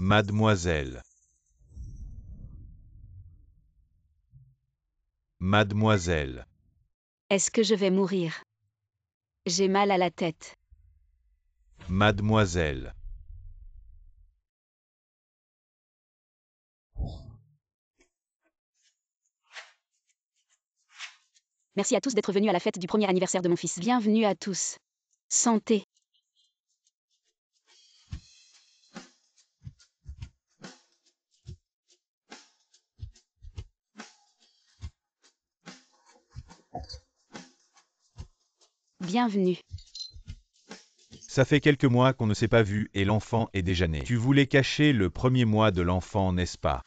Mademoiselle. Mademoiselle. Est-ce que je vais mourir? J'ai mal à la tête. Mademoiselle. Merci à tous d'être venus à la fête du premier anniversaire de mon fils. Bienvenue à tous. Santé. Bienvenue. Ça fait quelques mois qu'on ne s'est pas vu et l'enfant est déjà né. Tu voulais cacher le premier mois de l'enfant, n'est-ce pas?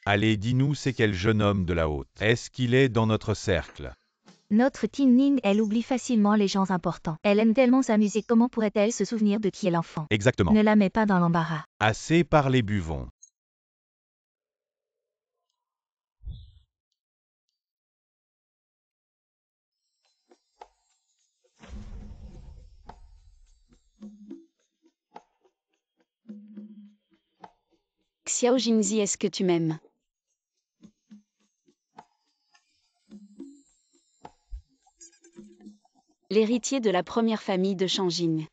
Allez, dis-nous, c'est quel jeune homme de la haute? Est-ce qu'il est dans notre cercle? Notre Tin-Ning, elle oublie facilement les gens importants. Elle aime tellement s'amuser, comment pourrait-elle se souvenir de qui est l'enfant? Exactement. Ne la mets pas dans l'embarras. Assez parlé, buvons. Xiao Jinzi, est-ce que tu m'aimes? L'héritier de la première famille de Shangjing.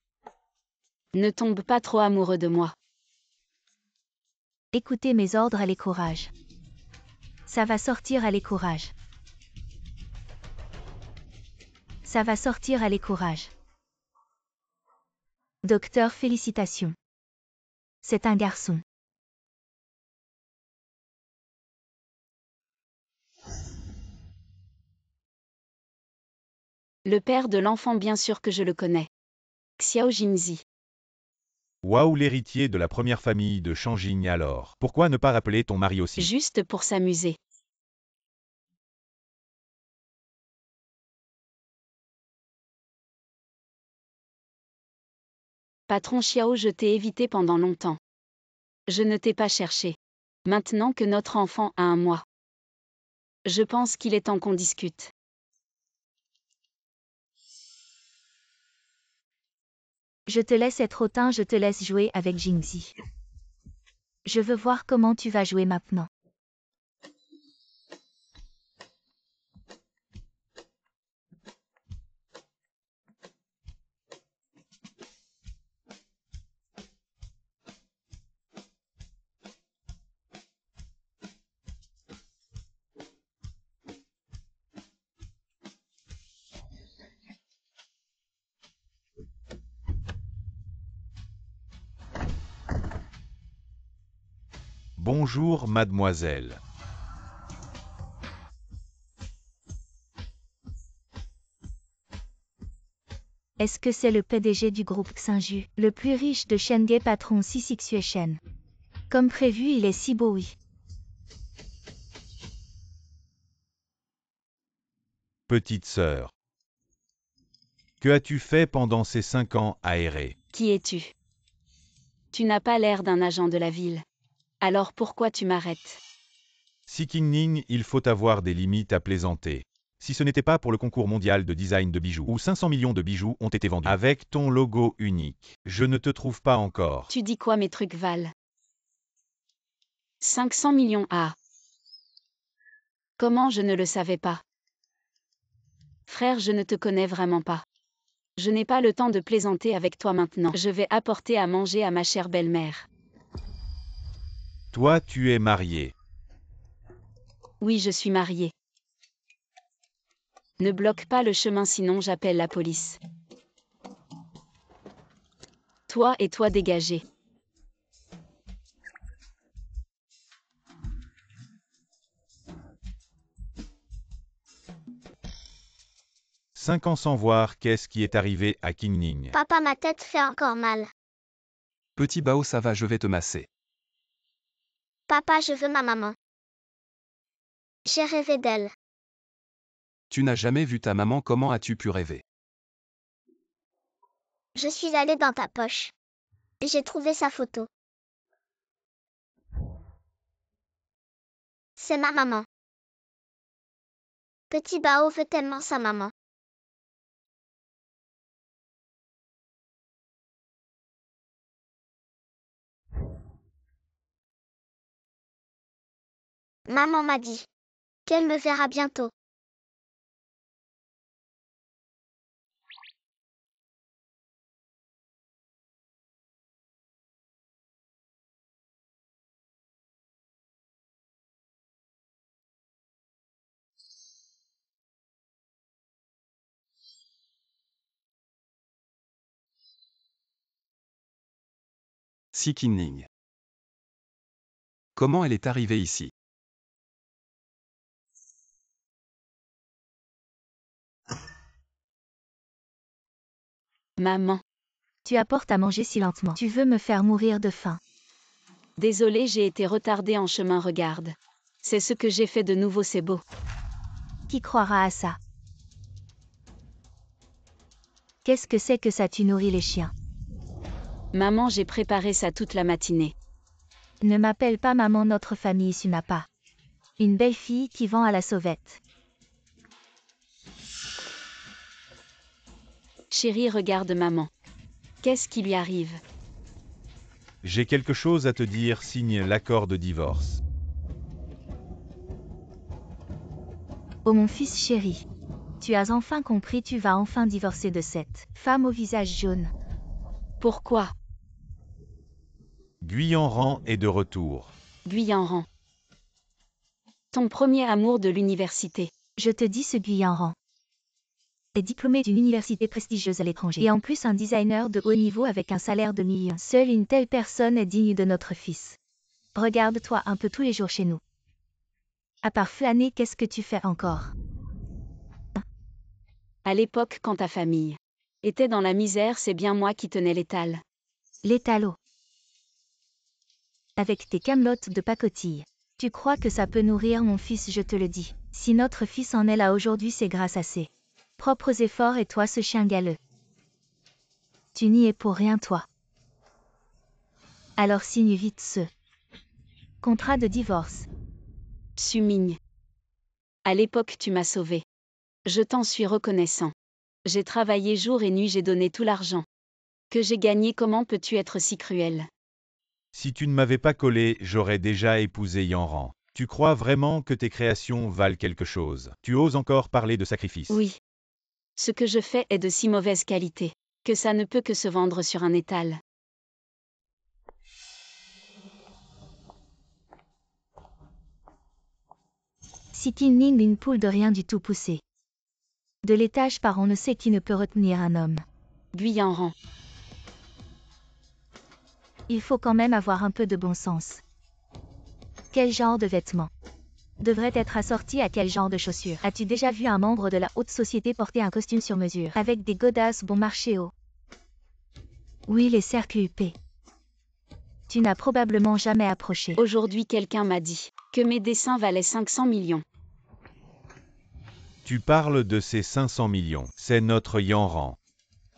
Ne tombe pas trop amoureux de moi. Écoutez mes ordres, allez courage. Ça va sortir, allez courage. Ça va sortir, allez courage. Docteur, félicitations. C'est un garçon. Le père de l'enfant, bien sûr que je le connais. Xiao Jinzi. Waouh, l'héritier de la première famille de Shangjing alors. Pourquoi ne pas rappeler ton mari aussi? Juste pour s'amuser. Patron Xiao, je t'ai évité pendant longtemps. Je ne t'ai pas cherché. Maintenant que notre enfant a 1 mois. Je pense qu'il est temps qu'on discute. Je te laisse être hautain, je te laisse jouer avec Jingzi. Je veux voir comment tu vas jouer maintenant. Bonjour, mademoiselle. Est-ce que c'est le PDG du groupe Xinju, le plus riche de Shenge, patron Sisixueshen? Comme prévu, il est si beau, oui. Petite sœur. Que as-tu fait pendant ces 5 ans aérés? Qui es-tu? Tu n'as pas l'air d'un agent de la ville. Alors pourquoi tu m'arrêtes? Sikinning, il faut avoir des limites à plaisanter. Si ce n'était pas pour le concours mondial de design de bijoux, où 500 millions de bijoux ont été vendus, avec ton logo unique, je ne te trouve pas encore. Tu dis quoi, mes trucs valent 500 millions à. Comment je ne le savais pas? Frère, je ne te connais vraiment pas. Je n'ai pas le temps de plaisanter avec toi maintenant. Je vais apporter à manger à ma chère belle-mère. Toi, tu es marié. Oui, je suis mariée. Ne bloque pas le chemin, sinon j'appelle la police. Toi et toi dégagez. « 5 ans sans voir, qu'est-ce qui est arrivé à Kinning? Papa, ma tête fait encore mal. Petit Bao, ça va, je vais te masser. Papa, je veux ma maman. J'ai rêvé d'elle. Tu n'as jamais vu ta maman, comment as-tu pu rêver? Je suis allée dans ta poche. J'ai trouvé sa photo. C'est ma maman. Petit Bao veut tellement sa maman. Maman m'a dit qu'elle me verra bientôt. Si Qingning. Comment elle est arrivée ici? Maman. Tu apportes à manger si lentement. Tu veux me faire mourir de faim. Désolée, j'ai été retardée en chemin, regarde. C'est ce que j'ai fait de nouveau, c'est beau. Qui croira à ça? Qu'est-ce que c'est que ça? Tu nourris les chiens. Maman, j'ai préparé ça toute la matinée. Ne m'appelle pas maman, notre famille tu n'as pas. Une belle fille qui vend à la sauvette. Chérie, regarde maman. Qu'est-ce qui lui arrive? J'ai quelque chose à te dire, signe l'accord de divorce. Oh mon fils chéri. Tu as enfin compris, tu vas enfin divorcer de cette femme au visage jaune. Pourquoi? Guyanran est de retour. Guyanran. Ton premier amour de l'université. Je te dis, ce Guyanran est diplômé d'une université prestigieuse à l'étranger. Et en plus un designer de haut niveau avec un salaire de millions. Seule une telle personne est digne de notre fils. Regarde-toi un peu tous les jours chez nous. À part flâner, qu'est-ce que tu fais encore? À l'époque, quand ta famille était dans la misère, c'est bien moi qui tenais l'étal. L'étalo. Avec tes camelotes de pacotille. Tu crois que ça peut nourrir mon fils, je te le dis. Si notre fils en est là aujourd'hui, c'est grâce à ses propres efforts et toi, ce chien galeux. Tu n'y es pour rien, toi. Alors signe vite ce contrat de divorce. Sumigne. À l'époque, tu m'as sauvé. Je t'en suis reconnaissant. J'ai travaillé jour et nuit, j'ai donné tout l'argent que j'ai gagné. Comment peux-tu être si cruel? Si tu ne m'avais pas collé, j'aurais déjà épousé Yanran. Tu crois vraiment que tes créations valent quelque chose? Tu oses encore parler de sacrifice? Oui. Ce que je fais est de si mauvaise qualité que ça ne peut que se vendre sur un étal. Si Qingning, une poule de rien du tout poussée. De l'étage par on ne sait qui ne peut retenir un homme. Guyanran. Il faut quand même avoir un peu de bon sens. Quel genre de vêtements devrait être assorti à quel genre de chaussures? As-tu déjà vu un membre de la haute société porter un costume sur mesure, avec des godasses bon marché haut? Oui, les cercles huppés. Tu n'as probablement jamais approché. Aujourd'hui, quelqu'un m'a dit que mes dessins valaient 500 millions. Tu parles de ces 500 millions. C'est notre Yanran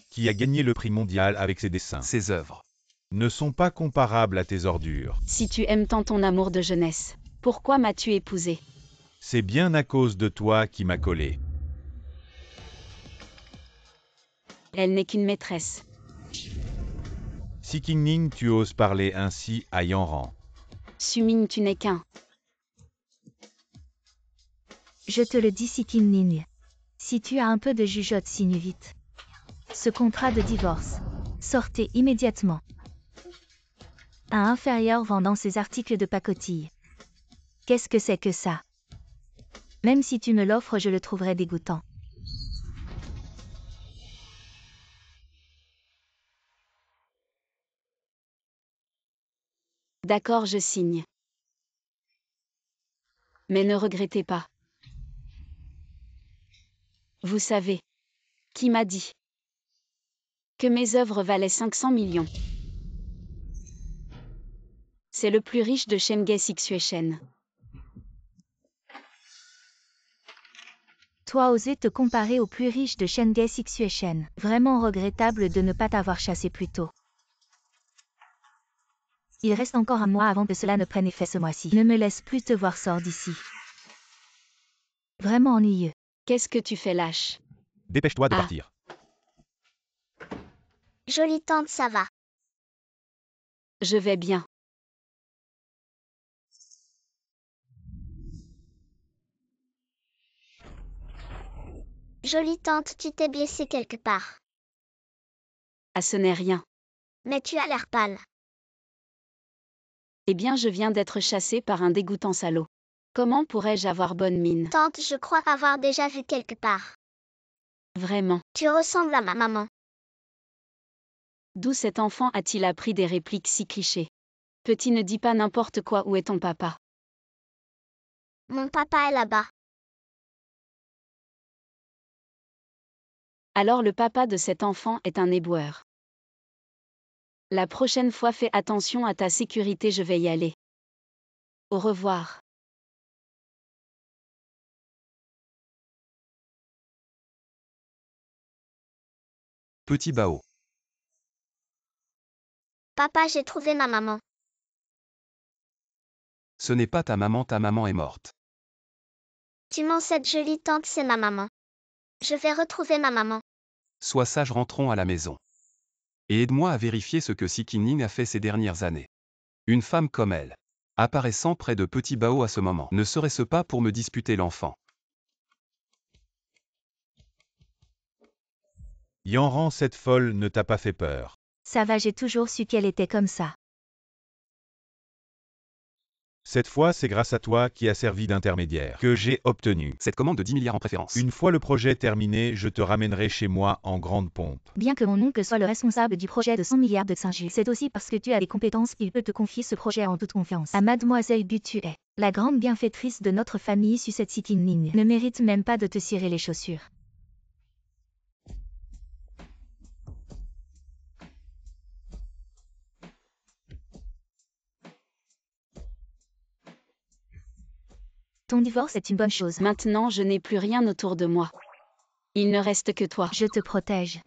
qui a gagné le prix mondial avec ses dessins. Ses œuvres Ne sont pas comparables à tes ordures. Si tu aimes tant ton amour de jeunesse, pourquoi m'as-tu épousé? C'est bien à cause de toi qui m'a collé. Elle n'est qu'une maîtresse. Si Qingning, tu oses parler ainsi à Yanran. Sumigne, tu n'es qu'un. Je te le dis, si Qingning. Si tu as un peu de jugeote, signe vite ce contrat de divorce. Sortez immédiatement. Un inférieur vendant ses articles de pacotille. Qu'est-ce que c'est que ça? Même si tu me l'offres, je le trouverai dégoûtant. D'accord, je signe. Mais ne regrettez pas. Vous savez qui m'a dit que mes œuvres valaient 500 millions. C'est le plus riche de Shenge Situation. Toi, oser te comparer au plus riche de Shenge Situation. Vraiment regrettable de ne pas t'avoir chassé plus tôt. Il reste encore un mois avant que cela ne prenne effet ce mois-ci. Ne me laisse plus te voir, sors d'ici. Vraiment ennuyeux. Qu'est-ce que tu fais, lâche? Dépêche-toi de Ah. partir. Jolie tante, ça va. Je vais bien. Jolie tante, tu t'es blessée quelque part. Ah, ce n'est rien. Mais tu as l'air pâle. Eh bien, je viens d'être chassée par un dégoûtant salaud. Comment pourrais-je avoir bonne mine? Tante, je crois avoir déjà vu quelque part. Vraiment. Tu ressembles à ma maman. D'où cet enfant a-t-il appris des répliques si clichés? Petit, ne dis pas n'importe quoi, où est ton papa? Mon papa est là-bas. Alors le papa de cet enfant est un éboueur. La prochaine fois, fais attention à ta sécurité, je vais y aller. Au revoir. Petit Bao. Papa, j'ai trouvé ma maman. Ce n'est pas ta maman est morte. Tu mens, cette jolie tante, c'est ma maman. Je vais retrouver ma maman. Sois sage, rentrons à la maison. Et aide-moi à vérifier ce que Si Qingning a fait ces dernières années. Une femme comme elle, apparaissant près de Petit Bao à ce moment, ne serait-ce pas pour me disputer l'enfant? Yanran, cette folle ne t'a pas fait peur. Ça va, j'ai toujours su qu'elle était comme ça. Cette fois, c'est grâce à toi qui a servi d'intermédiaire que j'ai obtenu. Cette commande de 10 milliards en préférence. Une fois le projet terminé, je te ramènerai chez moi en grande pompe. Bien que mon oncle soit le responsable du projet de 100 milliards de Xinju, c'est aussi parce que tu as des compétences qu'il peut te confier ce projet en toute confiance. À Mademoiselle Bu, tu es la grande bienfaitrice de notre famille. Sucette Si Qingning ne mérite même pas de te cirer les chaussures. Ton divorce est une bonne chose. Maintenant, je n'ai plus rien autour de moi. Il ne reste que toi. Je te protège.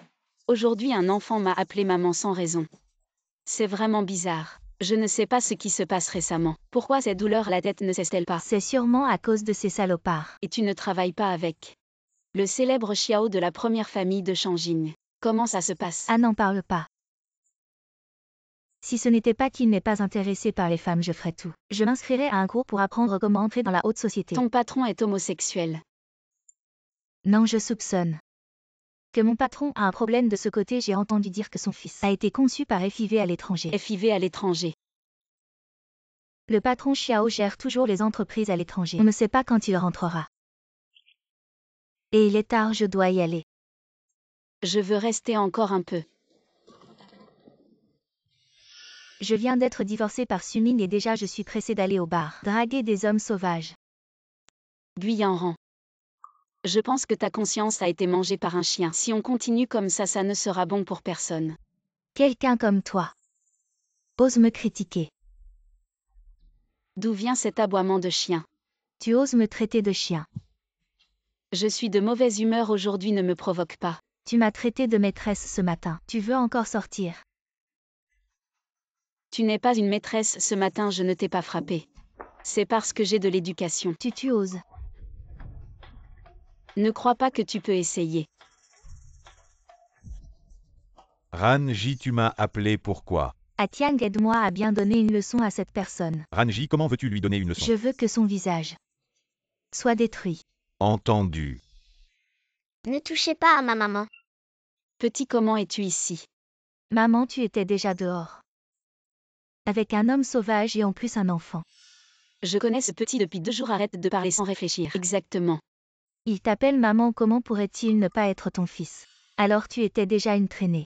Aujourd'hui, un enfant m'a appelé maman sans raison. C'est vraiment bizarre. Je ne sais pas ce qui se passe récemment. Pourquoi cette douleur à la tête ne cesse-t-elle pas? C'est sûrement à cause de ces salopards. Et tu ne travailles pas avec le célèbre Xiao de la première famille de Shangjing. Comment ça se passe? Ah, n'en parle pas. Si ce n'était pas qu'il n'est pas intéressé par les femmes, je ferais tout. Je m'inscrirais à un cours pour apprendre comment entrer dans la haute société. Ton patron est homosexuel. Non, je soupçonne que mon patron a un problème de ce côté. J'ai entendu dire que son fils a été conçu par FIV à l'étranger. FIV à l'étranger. Le patron Xiao gère toujours les entreprises à l'étranger. On ne sait pas quand il rentrera. Et il est tard, je dois y aller. Je veux rester encore un peu. Je viens d'être divorcée par Suming et déjà je suis pressée d'aller au bar. Draguer des hommes sauvages. Bu Yanran. Je pense que ta conscience a été mangée par un chien. Si on continue comme ça ne sera bon pour personne. Quelqu'un comme toi ose me critiquer. D'où vient cet aboiement de chien? Tu oses me traiter de chien. Je suis de mauvaise humeur aujourd'hui, ne me provoque pas. Tu m'as traité de maîtresse ce matin. Tu veux encore sortir? Tu n'es pas une maîtresse, ce matin je ne t'ai pas frappé. C'est parce que j'ai de l'éducation. Tu oses. Ne crois pas que tu peux essayer. Ranji, tu m'as appelé pourquoi? Tiang, aide-moi à bien donner une leçon à cette personne. Ranji, comment veux-tu lui donner une leçon? Je veux que son visage soit détruit. Entendu. Ne touchez pas à ma maman. Petit, comment es-tu ici? Maman, tu étais déjà dehors. Avec un homme sauvage et en plus un enfant. Je connais ce petit depuis 2 jours, arrête de parler sans réfléchir. Exactement. Il t'appelle maman, comment pourrait-il ne pas être ton fils? Alors tu étais déjà une traînée.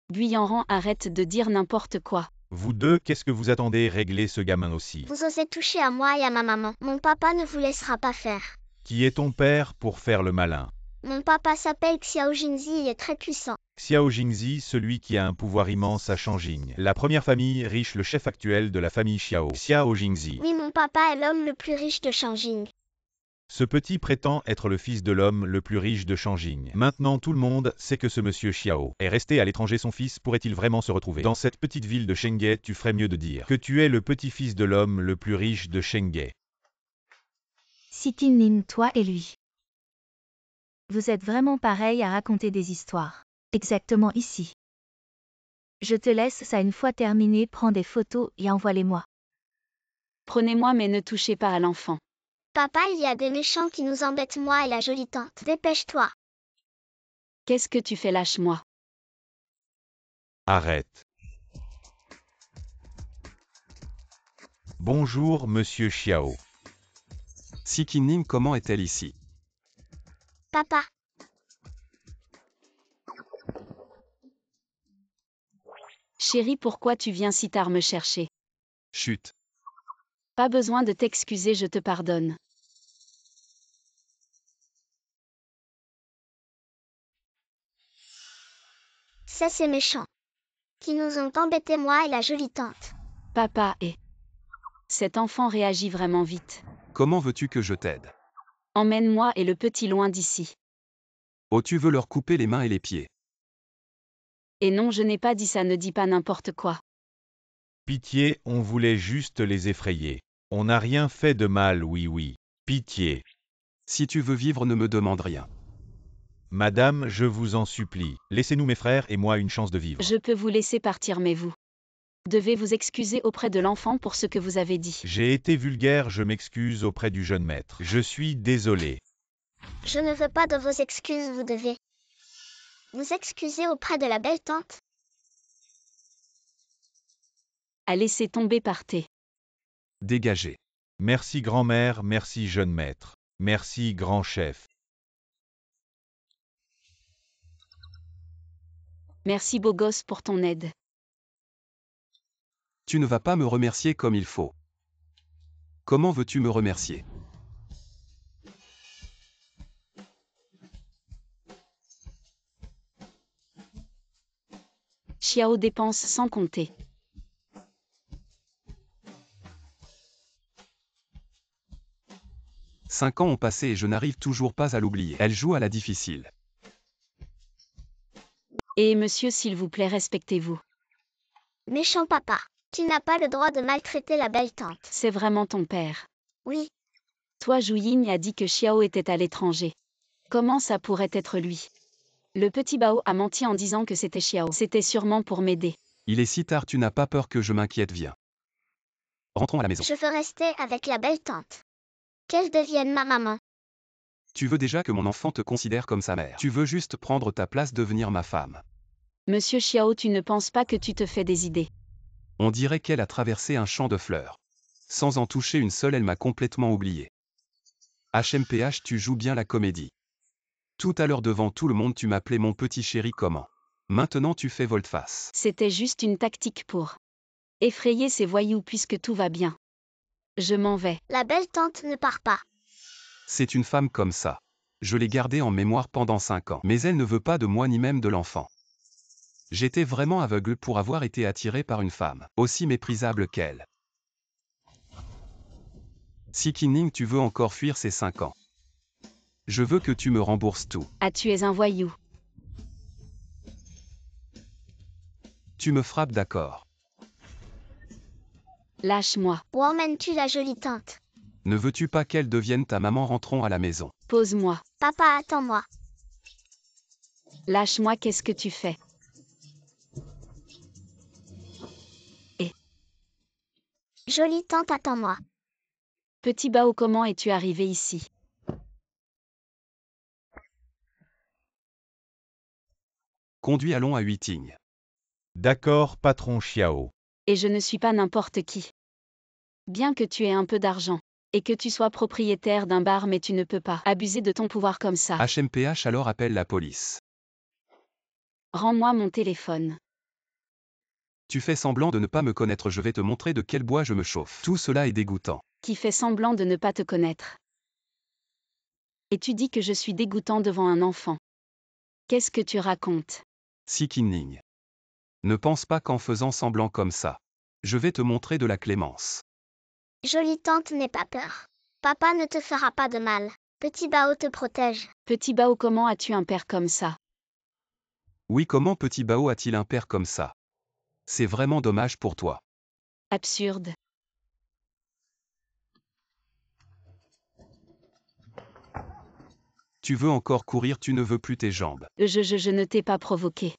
Bu Yanran, arrête de dire n'importe quoi. Vous deux, qu'est-ce que vous attendez? Régler ce gamin aussi. Vous osez toucher à moi et à ma maman. Mon papa ne vous laissera pas faire. Qui est ton père pour faire le malin? Mon papa s'appelle Xiao Jingzi et est très puissant. Xiao Jingzi, celui qui a un pouvoir immense à Shangjing. La première famille riche, le chef actuel de la famille Xiao. Xiao Jingzi. Oui, mon papa est l'homme le plus riche de Shangjing. Ce petit prétend être le fils de l'homme le plus riche de Shangjing. Maintenant tout le monde sait que ce monsieur Xiao est resté à l'étranger. Son fils pourrait-il vraiment se retrouver dans cette petite ville de Shenge? Tu ferais mieux de dire que tu es le petit-fils de l'homme le plus riche de Shenge. Si Qingning, toi et lui. Vous êtes vraiment pareil à raconter des histoires. Exactement ici. Je te laisse ça une fois terminé, prends des photos et envoie-les-moi. Prenez-moi mais ne touchez pas à l'enfant. Papa, il y a des méchants qui nous embêtent, moi et la jolie tante. Dépêche-toi. Qu'est-ce que tu fais, lâche-moi. Arrête. Bonjour, monsieur Xiao. Si Qinning, comment est-elle ici? Papa, Chérie, pourquoi tu viens si tard me chercher? Chut. Pas besoin de t'excuser, je te pardonne. c'est ces méchants qui nous ont embêtés, moi et la jolie tante. Papa et... Cet enfant réagit vraiment vite. Comment veux-tu que je t'aide? Emmène-moi et le petit loin d'ici. Oh, tu veux leur couper les mains et les pieds? Et non, je n'ai pas dit ça, ne dis pas n'importe quoi. Pitié, on voulait juste les effrayer. On n'a rien fait de mal, oui. Pitié. Si tu veux vivre, ne me demande rien. Madame, je vous en supplie, laissez-nous mes frères et moi une chance de vivre. Je peux vous laisser partir, mais vous devez vous excuser auprès de l'enfant pour ce que vous avez dit. J'ai été vulgaire, je m'excuse auprès du jeune maître. Je suis désolé. Je ne veux pas de vos excuses, vous devez vous excuser auprès de la belle tante. À laisser tomber, partez. Dégagez. Merci grand-mère, merci jeune maître. Merci grand chef. Merci beau gosse pour ton aide. Tu ne vas pas me remercier comme il faut. Comment veux-tu me remercier? Xiao dépense sans compter. « 5 ans ont passé et je n'arrive toujours pas à l'oublier. Elle joue à la difficile. Et monsieur, s'il vous plaît, respectez-vous. Méchant papa, tu n'as pas le droit de maltraiter la belle tante. C'est vraiment ton père. Oui, Toi, Zhu a dit que Xiao était à l'étranger. Comment ça pourrait être lui? Le petit Bao a menti en disant que c'était Xiao. C'était sûrement pour m'aider. Il est si tard, tu n'as pas peur que je m'inquiète, viens. Rentrons à la maison. je veux rester avec la belle tante. Qu'elle devienne ma maman. Tu veux déjà que mon enfant te considère comme sa mère. Tu veux juste prendre ta place, devenir ma femme. Monsieur Xiao, tu ne penses pas que tu te fais des idées? On dirait qu'elle a traversé un champ de fleurs. Sans en toucher une seule, elle m'a complètement oublié. HMPH, tu joues bien la comédie. Tout à l'heure devant tout le monde, tu m'appelais mon petit chéri, comment? Maintenant tu fais volte-face. C'était juste une tactique pour effrayer ces voyous puisque tout va bien. Je m'en vais. La belle tante ne part pas. C'est une femme comme ça. Je l'ai gardée en mémoire pendant 5 ans. Mais elle ne veut pas de moi ni même de l'enfant. J'étais vraiment aveugle pour avoir été attiré par une femme, aussi méprisable qu'elle. Si Qinning, tu veux encore fuir ces 5 ans. Je veux que tu me rembourses tout. Ah, tu es un voyou. Tu me frappes, d'accord. Lâche-moi. Où emmènes-tu la jolie tante? Ne veux-tu pas qu'elle devienne ta maman? Rentrons à la maison. Pose-moi. Papa, attends-moi. Lâche-moi, qu'est-ce que tu fais? Jolie tante, attends-moi. Petit Bao, comment es-tu arrivé ici? Conduis, allons à Huiting. D'accord, patron Xiao. Et je ne suis pas n'importe qui. Bien que tu aies un peu d'argent, et que tu sois propriétaire d'un bar, mais tu ne peux pas abuser de ton pouvoir comme ça. HMPH, alors appelle la police. Rends-moi mon téléphone. Tu fais semblant de ne pas me connaître, je vais te montrer de quel bois je me chauffe. Tout cela est dégoûtant. Qui fait semblant de ne pas te connaître. Et tu dis que je suis dégoûtant devant un enfant. Qu'est-ce que tu racontes? Si Qinning. Ne pense pas qu'en faisant semblant comme ça, je vais te montrer de la clémence. Jolie tante, n'aie pas peur. Papa ne te fera pas de mal. Petit Bao te protège. Petit Bao, comment as-tu un père comme ça? Oui, comment petit Bao a-t-il un père comme ça? C'est vraiment dommage pour toi. Absurde. Tu veux encore courir, tu ne veux plus tes jambes. Je ne t'ai pas provoqué.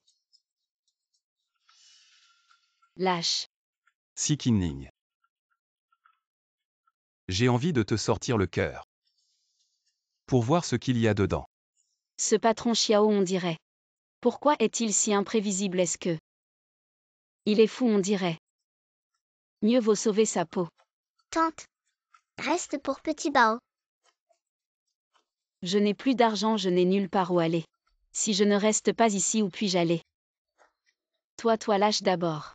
Lâche. Si Qinning. J'ai envie de te sortir le cœur. Pour voir ce qu'il y a dedans. Ce patron Xiao, on dirait. Pourquoi est-il si imprévisible? Est-ce que il est fou, on dirait. Mieux vaut sauver sa peau. Tante. Reste pour petit Bao. Je n'ai plus d'argent, je n'ai nulle part où aller. Si je ne reste pas ici, où puis-je aller? Toi, lâche d'abord.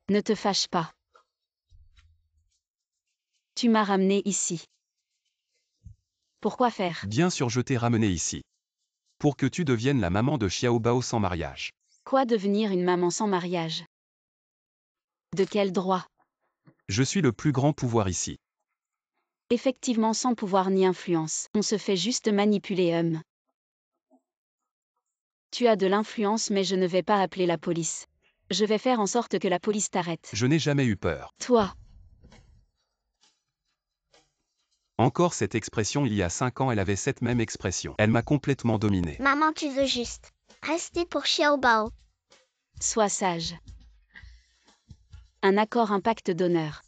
Ne te fâche pas. Tu m'as ramené ici. Pourquoi faire? Bien sûr, je t'ai ramené ici. Pour que tu deviennes la maman de Xiao Bao sans mariage. Quoi, devenir une maman sans mariage? De quel droit? Je suis le plus grand pouvoir ici. Effectivement, sans pouvoir ni influence. On se fait juste manipuler. Tu as de l'influence, mais je ne vais pas appeler la police. Je vais faire en sorte que la police t'arrête. Je n'ai jamais eu peur. Toi. Encore cette expression, il y a 5 ans, elle avait cette même expression. Elle m'a complètement dominé. Maman, tu veux juste rester pour Xiao Bao. Sois sage. Un accord, un pacte d'honneur.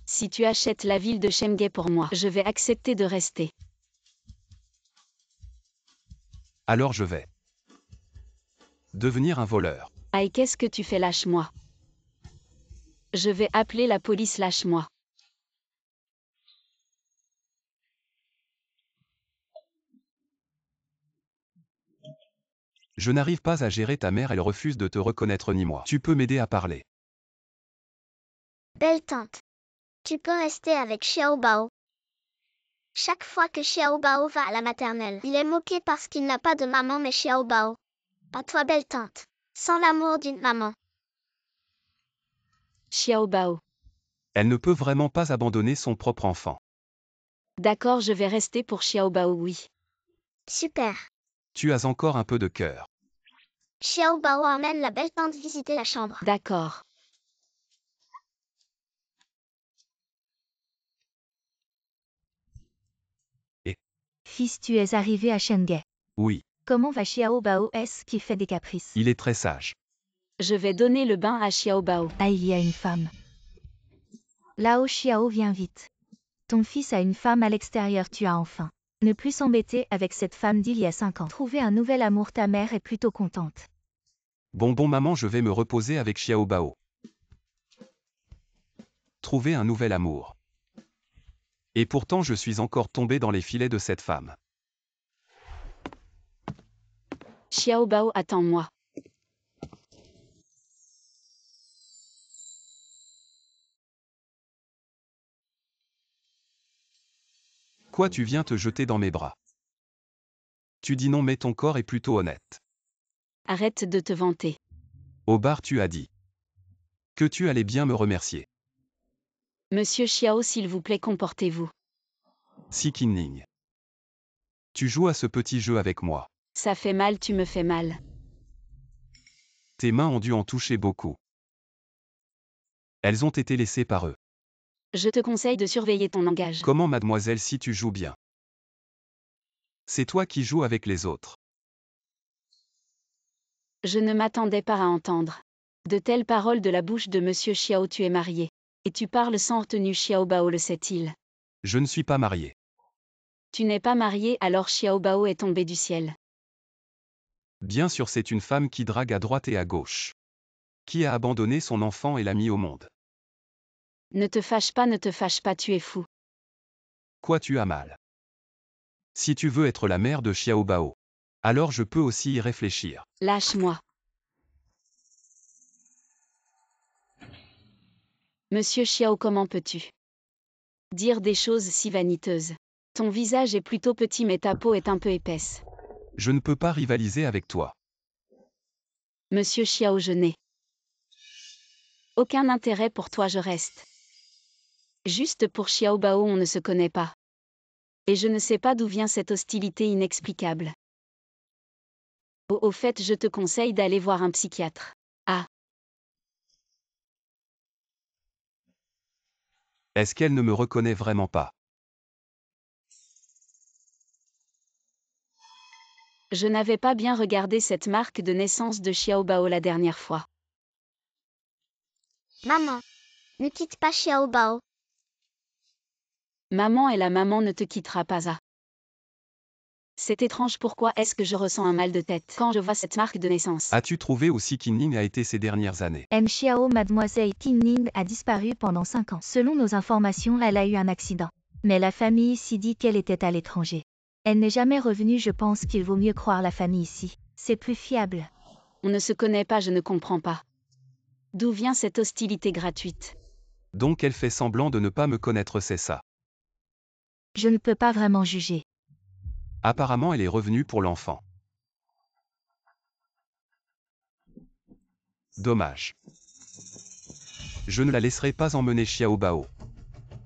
Si tu achètes la ville de Chengde pour moi, je vais accepter de rester. Alors je vais devenir un voleur. Aïe, qu'est-ce que tu fais? Lâche-moi. Je vais appeler la police, lâche-moi. Je n'arrive pas à gérer ta mère, elle refuse de te reconnaître ni moi. Tu peux m'aider à parler. Belle tante. Tu peux rester avec Xiao Bao. Chaque fois que Xiao Bao va à la maternelle, il est moqué parce qu'il n'a pas de maman, mais Xiao Bao. Pas toi, belle tante. Sans l'amour d'une maman. Xiao Bao. Elle ne peut vraiment pas abandonner son propre enfant. D'accord, je vais rester pour Xiao Bao, oui. Super. Tu as encore un peu de cœur. Xiao Bao emmène la belle tante visiter la chambre. D'accord. Fils, tu es arrivé à Chengde. Oui, Comment va Xiao Bao? Est-ce qui fait des caprices? il est très sage. Je vais donner le bain à Xiao Bao. Ah, il y a une femme. Lao Xiao, viens vite. Ton fils a une femme à l'extérieur, tu as enfin. Ne plus s'embêter avec cette femme d'il y a 5 ans. Trouver un nouvel amour, ta mère est plutôt contente. Bon maman, je vais me reposer avec Xiao Bao. Trouver un nouvel amour. Et pourtant je suis encore tombé dans les filets de cette femme. Xiao Bao, attends-moi. Quoi, tu viens te jeter dans mes bras? Tu dis non, mais ton corps est plutôt honnête. Arrête de te vanter. Au bar tu as dit que tu allais bien me remercier. Monsieur Xiao, s'il vous plaît, comportez-vous. Si Qinning. Tu joues à ce petit jeu avec moi. Ça fait mal, tu me fais mal. Tes mains ont dû en toucher beaucoup. Elles ont été laissées par eux. Je te conseille de surveiller ton langage. Comment, mademoiselle, si tu joues bien? C'est toi qui joues avec les autres. Je ne m'attendais pas à entendre de telles paroles de la bouche de Monsieur Xiao. Tu es marié. Et tu parles sans retenue, Xiao Bao le sait-il? Je ne suis pas marié. Tu n'es pas marié, alors Xiao Bao est tombé du ciel. Bien sûr, c'est une femme qui drague à droite et à gauche. Qui a abandonné son enfant et l'a mis au monde. Ne te fâche pas, tu es fou. Quoi, tu as mal? Si tu veux être la mère de Xiao Bao, alors je peux aussi y réfléchir. Lâche-moi. Monsieur Xiao, comment peux-tu dire des choses si vaniteuses? Ton visage est plutôt petit, mais ta peau est un peu épaisse. Je ne peux pas rivaliser avec toi. Monsieur Xiao, je n'ai aucun intérêt pour toi, je reste. Juste pour Xiao Bao, on ne se connaît pas. Et je ne sais pas d'où vient cette hostilité inexplicable. Au fait, je te conseille d'aller voir un psychiatre. Ah. Est-ce qu'elle ne me reconnaît vraiment pas? Je n'avais pas bien regardé cette marque de naissance de Xiao Bao la dernière fois. Maman. Ne quitte pas Xiao Bao. Maman et la maman ne te quittera pas à. C'est étrange, pourquoi est-ce que je ressens un mal de tête quand je vois cette marque de naissance? As-tu trouvé où Si Kin-ning a été ces dernières années? M. Xiao, mademoiselle Kin-ning a disparu pendant 5 ans. Selon nos informations, elle a eu un accident. Mais la famille ici dit qu'elle était à l'étranger. Elle n'est jamais revenue, je pense qu'il vaut mieux croire la famille ici. C'est plus fiable. On ne se connaît pas, je ne comprends pas. D'où vient cette hostilité gratuite? Donc elle fait semblant de ne pas me connaître, c'est ça. Je ne peux pas vraiment juger. Apparemment elle est revenue pour l'enfant. Dommage. Je ne la laisserai pas emmener Xiao Bao.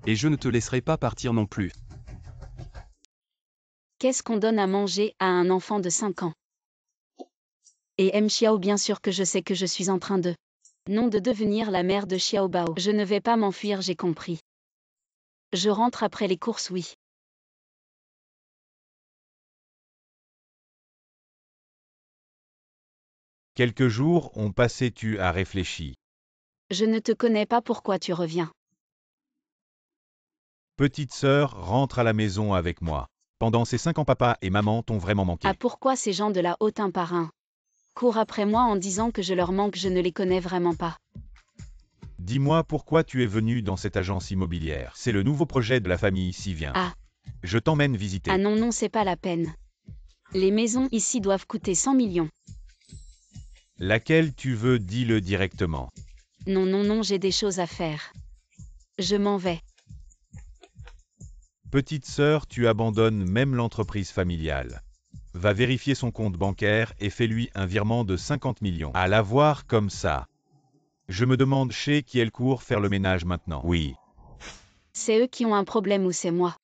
Et je ne te laisserai pas partir non plus. Qu'est-ce qu'on donne à manger à un enfant de 5 ans? Et M. Xiao, bien sûr que je sais que je suis en train de... Non, de devenir la mère de Xiao Bao. Je ne vais pas m'enfuir, j'ai compris. Je rentre après les courses, oui. Quelques jours ont passé, tu as réfléchi. Je ne te connais pas, pourquoi tu reviens? Petite sœur, rentre à la maison avec moi. Pendant ces 5 ans, papa et maman t'ont vraiment manqué. Ah, pourquoi ces gens de la haute un par un courent après moi en disant que je leur manque, je ne les connais vraiment pas. Dis-moi pourquoi tu es venu dans cette agence immobilière. C'est le nouveau projet de la famille ici, viens. Ah. Je t'emmène visiter. Ah non, non, c'est pas la peine. Les maisons ici doivent coûter 100 millions. Laquelle tu veux, dis-le directement. Non, non, non, j'ai des choses à faire. Je m'en vais. Petite sœur, tu abandonnes même l'entreprise familiale. Va vérifier son compte bancaire et fais-lui un virement de 50 millions. À la voir comme ça. Je me demande chez qui elle court faire le ménage maintenant. Oui. C'est eux qui ont un problème ou c'est moi?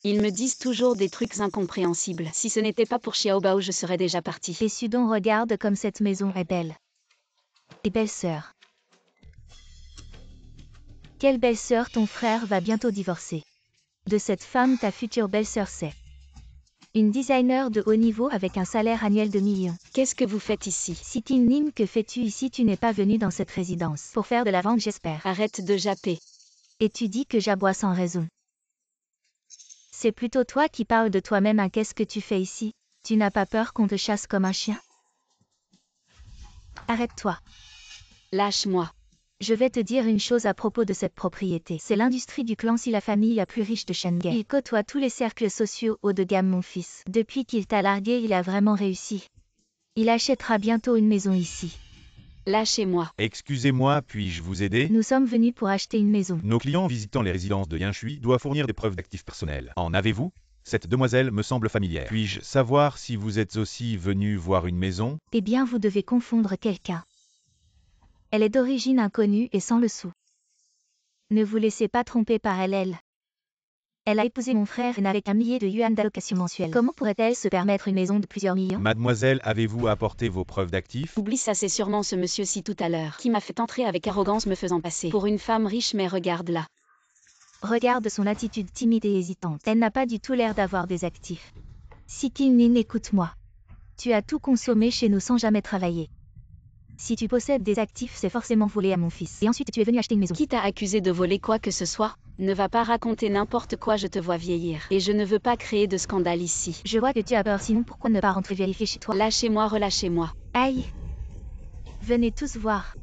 Ils me disent toujours des trucs incompréhensibles. Si ce n'était pas pour Xiao Bao, je serais déjà partie. Et Sudon, regarde comme cette maison est belle. Et belle-sœur. Quelle belle-sœur, ton frère va bientôt divorcer. De cette femme, ta future belle-sœur c'est une designer de haut niveau avec un salaire annuel de millions. Qu'est-ce que vous faites ici? Si Kin-ning, que fais-tu ici? Tu n'es pas venu dans cette résidence pour faire de la vente, j'espère. Arrête de japper. Et tu dis que j'aboie sans raison. C'est plutôt toi qui parles de toi-même. Hein, qu'est-ce que tu fais ici? Tu n'as pas peur qu'on te chasse comme un chien? Arrête-toi. Lâche-moi. Je vais te dire une chose à propos de cette propriété. C'est l'industrie du clan Si, la famille la plus riche de Shanghai. Il côtoie tous les cercles sociaux haut de gamme, mon fils. Depuis qu'il t'a largué, il a vraiment réussi. Il achètera bientôt une maison ici. Lâchez-moi. Excusez-moi, puis-je vous aider? Nous sommes venus pour acheter une maison. Nos clients visitant les résidences de Yanshui doivent fournir des preuves d'actifs personnels. En avez-vous? Cette demoiselle me semble familière. Puis-je savoir si vous êtes aussi venu voir une maison? Eh bien, vous devez confondre quelqu'un. Elle est d'origine inconnue et sans le sou. Ne vous laissez pas tromper par elle. Elle a épousé mon frère et n'avait qu'un millier de yuan d'allocation mensuelle. Comment pourrait-elle se permettre une maison de plusieurs millions? Mademoiselle, avez-vous apporté vos preuves d'actifs? Oublie ça, c'est sûrement ce monsieur-ci tout à l'heure qui m'a fait entrer avec arrogance, me faisant passer pour une femme riche, mais regarde là. Regarde son attitude timide et hésitante. Elle n'a pas du tout l'air d'avoir des actifs. Si Kin-ning, écoute-moi. Tu as tout consommé chez nous sans jamais travailler. Si tu possèdes des actifs, c'est forcément volé à mon fils. Et ensuite tu es venu acheter une maison. Qui t'a accusé de voler quoi que ce soit? Ne va pas raconter n'importe quoi, je te vois vieillir. Et je ne veux pas créer de scandale ici. Je vois que tu as peur, sinon pourquoi ne pas rentrer vérifier chez toi? Lâchez-moi, relâchez-moi. Aïe! Venez tous voir.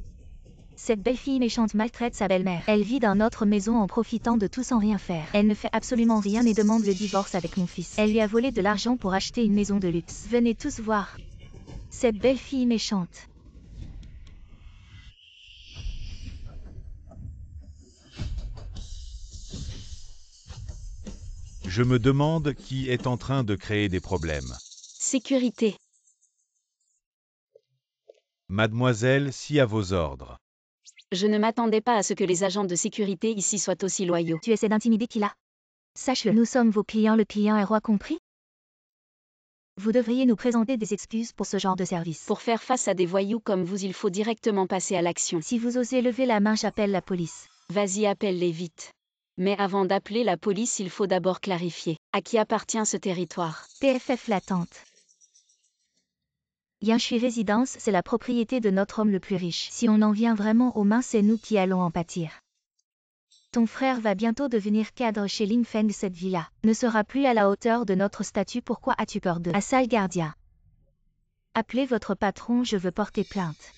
Cette belle fille méchante maltraite sa belle-mère. Elle vit dans notre maison en profitant de tout sans rien faire. Elle ne fait absolument rien et demande le divorce avec mon fils. Elle lui a volé de l'argent pour acheter une maison de luxe. Venez tous voir. Cette belle fille méchante. Je me demande qui est en train de créer des problèmes. Sécurité. Mademoiselle, si à vos ordres. Je ne m'attendais pas à ce que les agents de sécurité ici soient aussi loyaux. Tu essaies d'intimider qui là? Sache-le, nous sommes vos clients, le client est roi, compris? Vous devriez nous présenter des excuses pour ce genre de service. Pour faire face à des voyous comme vous, il faut directement passer à l'action. Si vous osez lever la main, j'appelle la police. Vas-y, appelle-les vite. Mais avant d'appeler la police, il faut d'abord clarifier à qui appartient ce territoire. PFF l'attente. Yanshui Résidence, c'est la propriété de notre homme le plus riche. Si on en vient vraiment aux mains, c'est nous qui allons en pâtir. Ton frère va bientôt devenir cadre chez Lin Feng. Cette vie-là ne sera plus à la hauteur de notre statut. Pourquoi as-tu peur de... Assal gardien. Appelez votre patron, je veux porter plainte.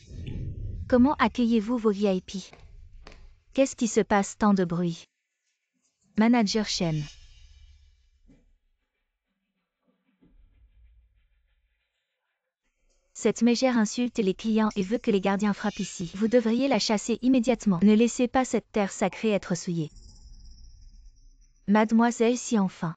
Comment accueillez-vous vos VIP? Qu'est-ce qui se passe? Tant de bruit. Manager Shen. Cette mégère insulte les clients et veut que les gardiens frappent ici. Vous devriez la chasser immédiatement. Ne laissez pas cette terre sacrée être souillée. Mademoiselle, si enfin.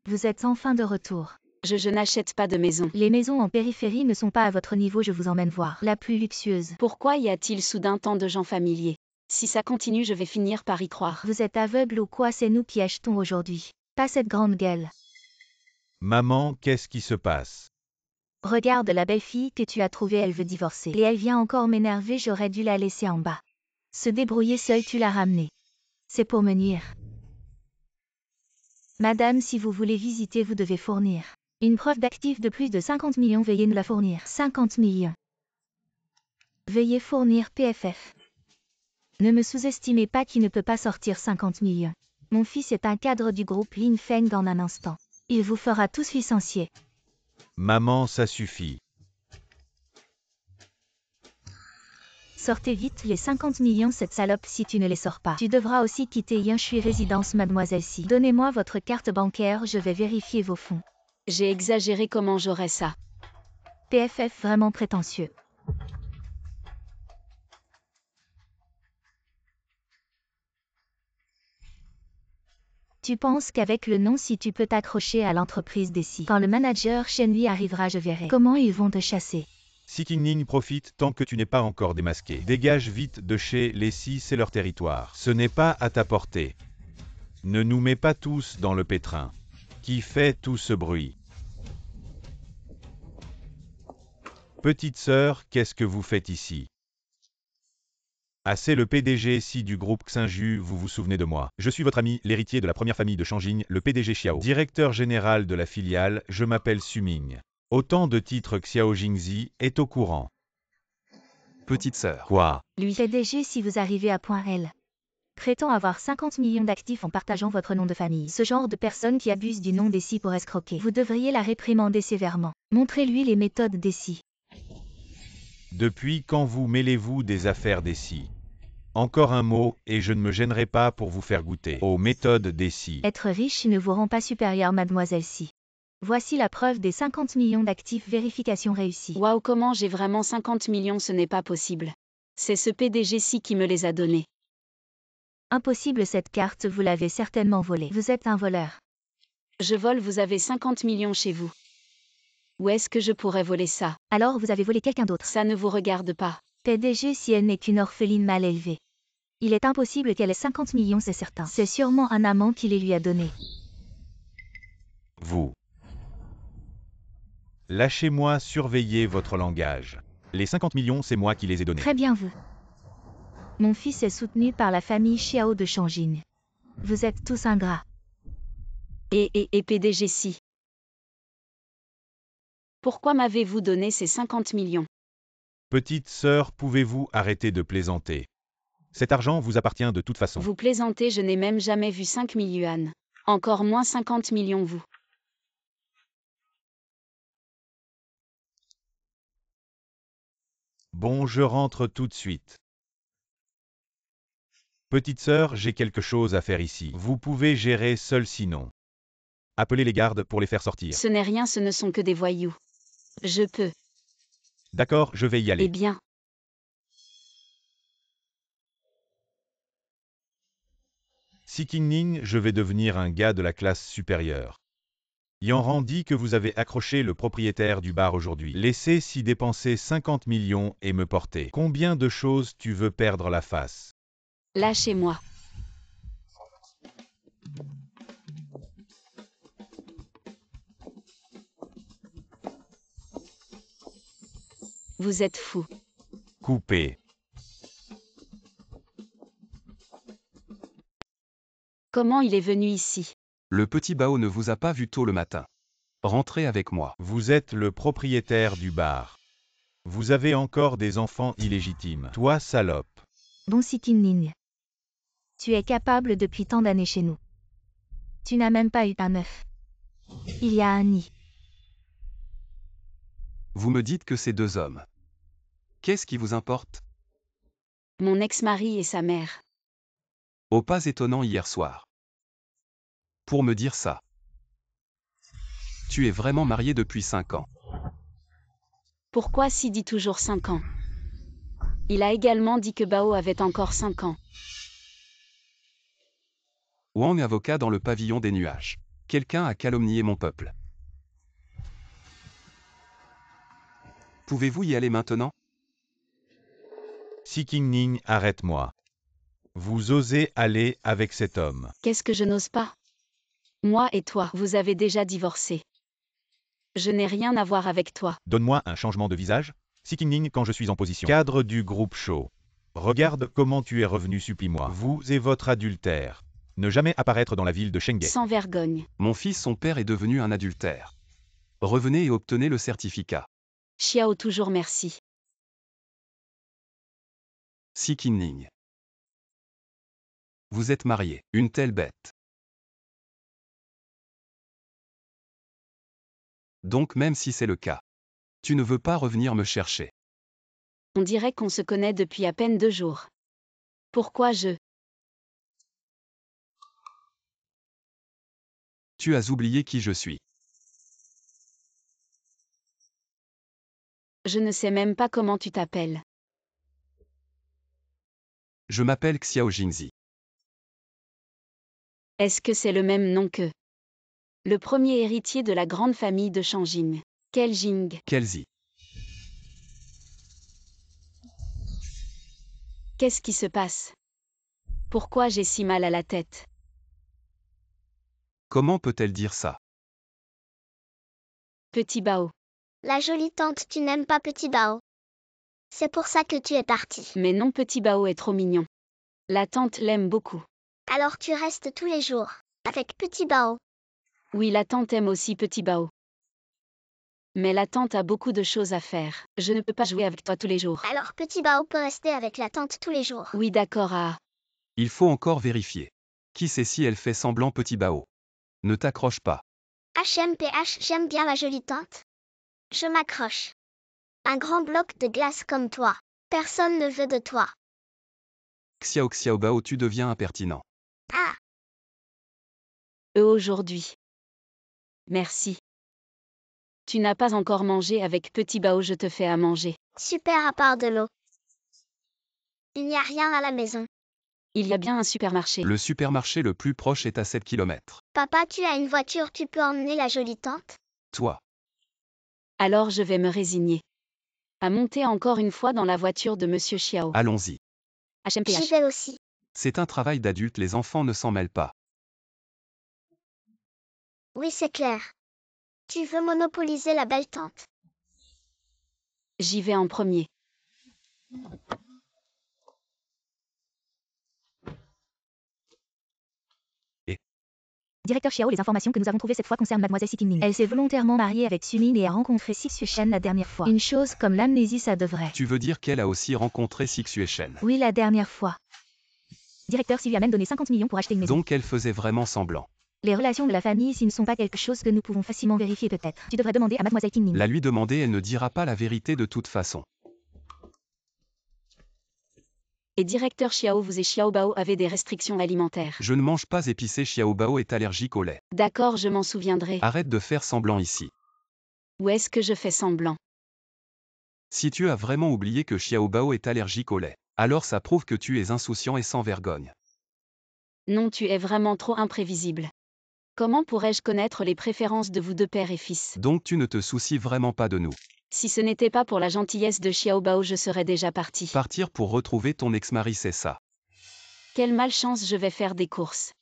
Vous êtes enfin de retour. Je n'achète pas de maison. Les maisons en périphérie ne sont pas à votre niveau, je vous emmène voir. La plus luxueuse. Pourquoi y a-t-il soudain tant de gens familiers? Si ça continue, je vais finir par y croire. Vous êtes aveugle ou quoi? C'est nous qui achetons aujourd'hui. Pas cette grande gueule. Maman, qu'est-ce qui se passe? Regarde la belle fille que tu as trouvée, elle veut divorcer. Et elle vient encore m'énerver, j'aurais dû la laisser en bas. Se débrouiller seule, tu l'as ramenée. C'est pour me nuire. Madame, si vous voulez visiter, vous devez fournir une preuve d'actif de plus de 50 millions. Veuillez nous la fournir. 50 millions. Veuillez fournir PFF. Ne me sous-estimez pas qui ne peut pas sortir 50 millions. Mon fils est un cadre du groupe Lin Feng en un instant. Il vous fera tous licencier. Maman, ça suffit. Sortez vite les 50 millions, cette salope. Si tu ne les sors pas, tu devras aussi quitter Yanshui Résidence. Mademoiselle, si. Donnez-moi votre carte bancaire, je vais vérifier vos fonds. J'ai exagéré, comment j'aurais ça? PFF vraiment prétentieux. Tu penses qu'avec le nom, si tu peux t'accrocher à l'entreprise d'ici, quand le manager Shen lui arrivera, je verrai comment ils vont te chasser. Si Qingning profite tant que tu n'es pas encore démasqué. Dégage vite de chez les si, c'est leur territoire. Ce n'est pas à ta portée. Ne nous mets pas tous dans le pétrin. Qui fait tout ce bruit? Petite sœur, qu'est-ce que vous faites ici? Ah, c'est le PDG si du groupe Xinju, vous vous souvenez de moi. Je suis votre ami, l'héritier de la première famille de Shangjing, le PDG Xiao. Directeur général de la filiale, je m'appelle Suming. Autant de titres Xiao Jingzi est au courant. Petite sœur. Quoi? Lui. PDG, si vous arrivez à point L. Prétend avoir 50 millions d'actifs en partageant votre nom de famille. Ce genre de personne qui abuse du nom d'Essie pour escroquer. Vous devriez la réprimander sévèrement. Montrez-lui les méthodes d'Essie. Depuis quand vous mêlez-vous des affaires d'Essie? Encore un mot, et je ne me gênerai pas pour vous faire goûter aux méthodes d'Essie. Être riche ne vous rend pas supérieur, mademoiselle Si. Voici la preuve des 50 millions d'actifs, vérification réussie. Waouh, comment j'ai vraiment 50 millions? Ce n'est pas possible. C'est ce PDG ci qui me les a donnés. Impossible, cette carte, vous l'avez certainement volée. Vous êtes un voleur. Je vole, vous avez 50 millions chez vous. Où est-ce que je pourrais voler ça? Alors vous avez volé quelqu'un d'autre. Ça ne vous regarde pas. PDG, si elle n'est qu'une orpheline mal élevée. Il est impossible qu'elle ait 50 millions, c'est certain. C'est sûrement un amant qui les lui a donnés. Vous. Lâchez-moi, surveillez votre langage. Les 50 millions, c'est moi qui les ai donnés. Très bien, vous. Mon fils est soutenu par la famille Xiao de Shangjing. Vous êtes tous ingrats. Et PDG si. Pourquoi m'avez-vous donné ces 50 millions? Petite sœur, pouvez-vous arrêter de plaisanter? Cet argent vous appartient de toute façon. Vous plaisantez, je n'ai même jamais vu 5 000 yuan. Encore moins 50 millions vous. Bon, je rentre tout de suite. Petite sœur, j'ai quelque chose à faire ici. Vous pouvez gérer seul sinon. Appelez les gardes pour les faire sortir. Ce n'est rien, ce ne sont que des voyous. Je peux. D'accord, je vais y aller. Eh bien. Si Qingning, je vais devenir un gars de la classe supérieure. Yanran dit que vous avez accroché le propriétaire du bar aujourd'hui. Laissez s'y dépenser 50 millions et me porter. Combien de choses tu veux perdre la face? Lâchez-moi. Vous êtes fou. Coupé. Comment il est venu ici? Le petit Bao ne vous a pas vu tôt le matin. Rentrez avec moi. Vous êtes le propriétaire du bar. Vous avez encore des enfants illégitimes. Toi, salope. Bon, si Qingning. Tu es capable depuis tant d'années chez nous. Tu n'as même pas eu un œuf. Il y a un nid. Vous me dites que c'est 2 hommes. Qu'est-ce qui vous importe? Mon ex-mari et sa mère. Oh, pas étonnant hier soir. Pour me dire ça. Tu es vraiment marié depuis 5 ans. Pourquoi s'y dit toujours 5 ans? Il a également dit que Bao avait encore 5 ans. Wang avocat dans le pavillon des nuages. Quelqu'un a calomnié mon peuple. Pouvez-vous y aller maintenant? Si Qingning, arrête-moi. Vous osez aller avec cet homme. Qu'est-ce que je n'ose pas? Moi et toi, vous avez déjà divorcé. Je n'ai rien à voir avec toi. Donne-moi un changement de visage. Si Qingning, quand je suis en position. Cadre du groupe Shaw. Regarde comment tu es revenu, supplie-moi. Vous et votre adultère. Ne jamais apparaître dans la ville de Shenghai. Sans vergogne. Mon fils, son père est devenu un adultère. Revenez et obtenez le certificat. Xiao, toujours merci. Si Qingning. Vous êtes marié, une telle bête. Donc même si c'est le cas, tu ne veux pas revenir me chercher. On dirait qu'on se connaît depuis à peine 2 jours. Pourquoi Tu as oublié qui je suis. Je ne sais même pas comment tu t'appelles. Je m'appelle Xiao Jingzi. Est-ce que c'est le même nom que le premier héritier de la grande famille de Shangjing? Quel Jing? Kelzi. Qu'est-ce qui se passe? Pourquoi j'ai si mal à la tête? Comment peut-elle dire ça? Petit Bao. La jolie tante, tu n'aimes pas Petit Bao. C'est pour ça que tu es parti. Mais non, Petit Bao est trop mignon. La tante l'aime beaucoup. Alors tu restes tous les jours avec Petit Bao. Oui, la tante aime aussi Petit Bao. Mais la tante a beaucoup de choses à faire. Je ne peux pas jouer avec toi tous les jours. Alors Petit Bao peut rester avec la tante tous les jours. Oui, d'accord, Il faut encore vérifier. Qui sait si elle fait semblant, Petit Bao? Ne t'accroche pas. HMPH, j'aime bien la jolie tante. Je m'accroche. Un grand bloc de glace comme toi. Personne ne veut de toi. Xiao Bao, tu deviens impertinent. Ah, aujourd'hui. Merci. Tu n'as pas encore mangé avec Petit Bao, je te fais à manger. super à part de l'eau. Il n'y a rien à la maison. Il y a bien un supermarché. Le supermarché le plus proche est à 7 km. Papa, tu as une voiture, tu peux emmener la jolie tante? Toi, Alors je vais me résigner à monter encore une fois dans la voiture de Monsieur Xiao. allons-y. J'y HMPH. vais aussi. C'est un travail d'adulte, les enfants ne s'en mêlent pas. Oui, c'est clair. Tu veux monopoliser la belle tante. J'y vais en premier. Directeur Xiao, les informations que nous avons trouvées cette fois concernent Mademoiselle Si Qingning. Elle s'est volontairement mariée avec Sumin et a rencontré Six Xueshen la dernière fois. Une chose comme l'amnésie, ça devrait. Tu veux dire qu'elle a aussi rencontré Six Xueshen? Oui, la dernière fois. Directeur, si lui a même donné 50 millions pour acheter une maison. Donc elle faisait vraiment semblant. Les relations de la famille ici ne sont pas quelque chose que nous pouvons facilement vérifier peut-être. Tu devrais demander à Mademoiselle Qingning. La lui demander, elle ne dira pas la vérité de toute façon. Et directeur Xiao, vous et Xiao Bao avez des restrictions alimentaires. Je ne mange pas épicé, Xiao Bao est allergique au lait. D'accord, je m'en souviendrai. Arrête de faire semblant ici. Ou est-ce que je fais semblant? Si tu as vraiment oublié que Xiao Bao est allergique au lait, alors ça prouve que tu es insouciant et sans vergogne. Non, tu es vraiment trop imprévisible. Comment pourrais-je connaître les préférences de vous deux père et fils? Donc tu ne te soucies vraiment pas de nous. Si ce n'était pas pour la gentillesse de Xiao Bao, je serais déjà parti. Partir pour retrouver ton ex-mari, c'est ça. Quelle malchance, je vais faire des courses.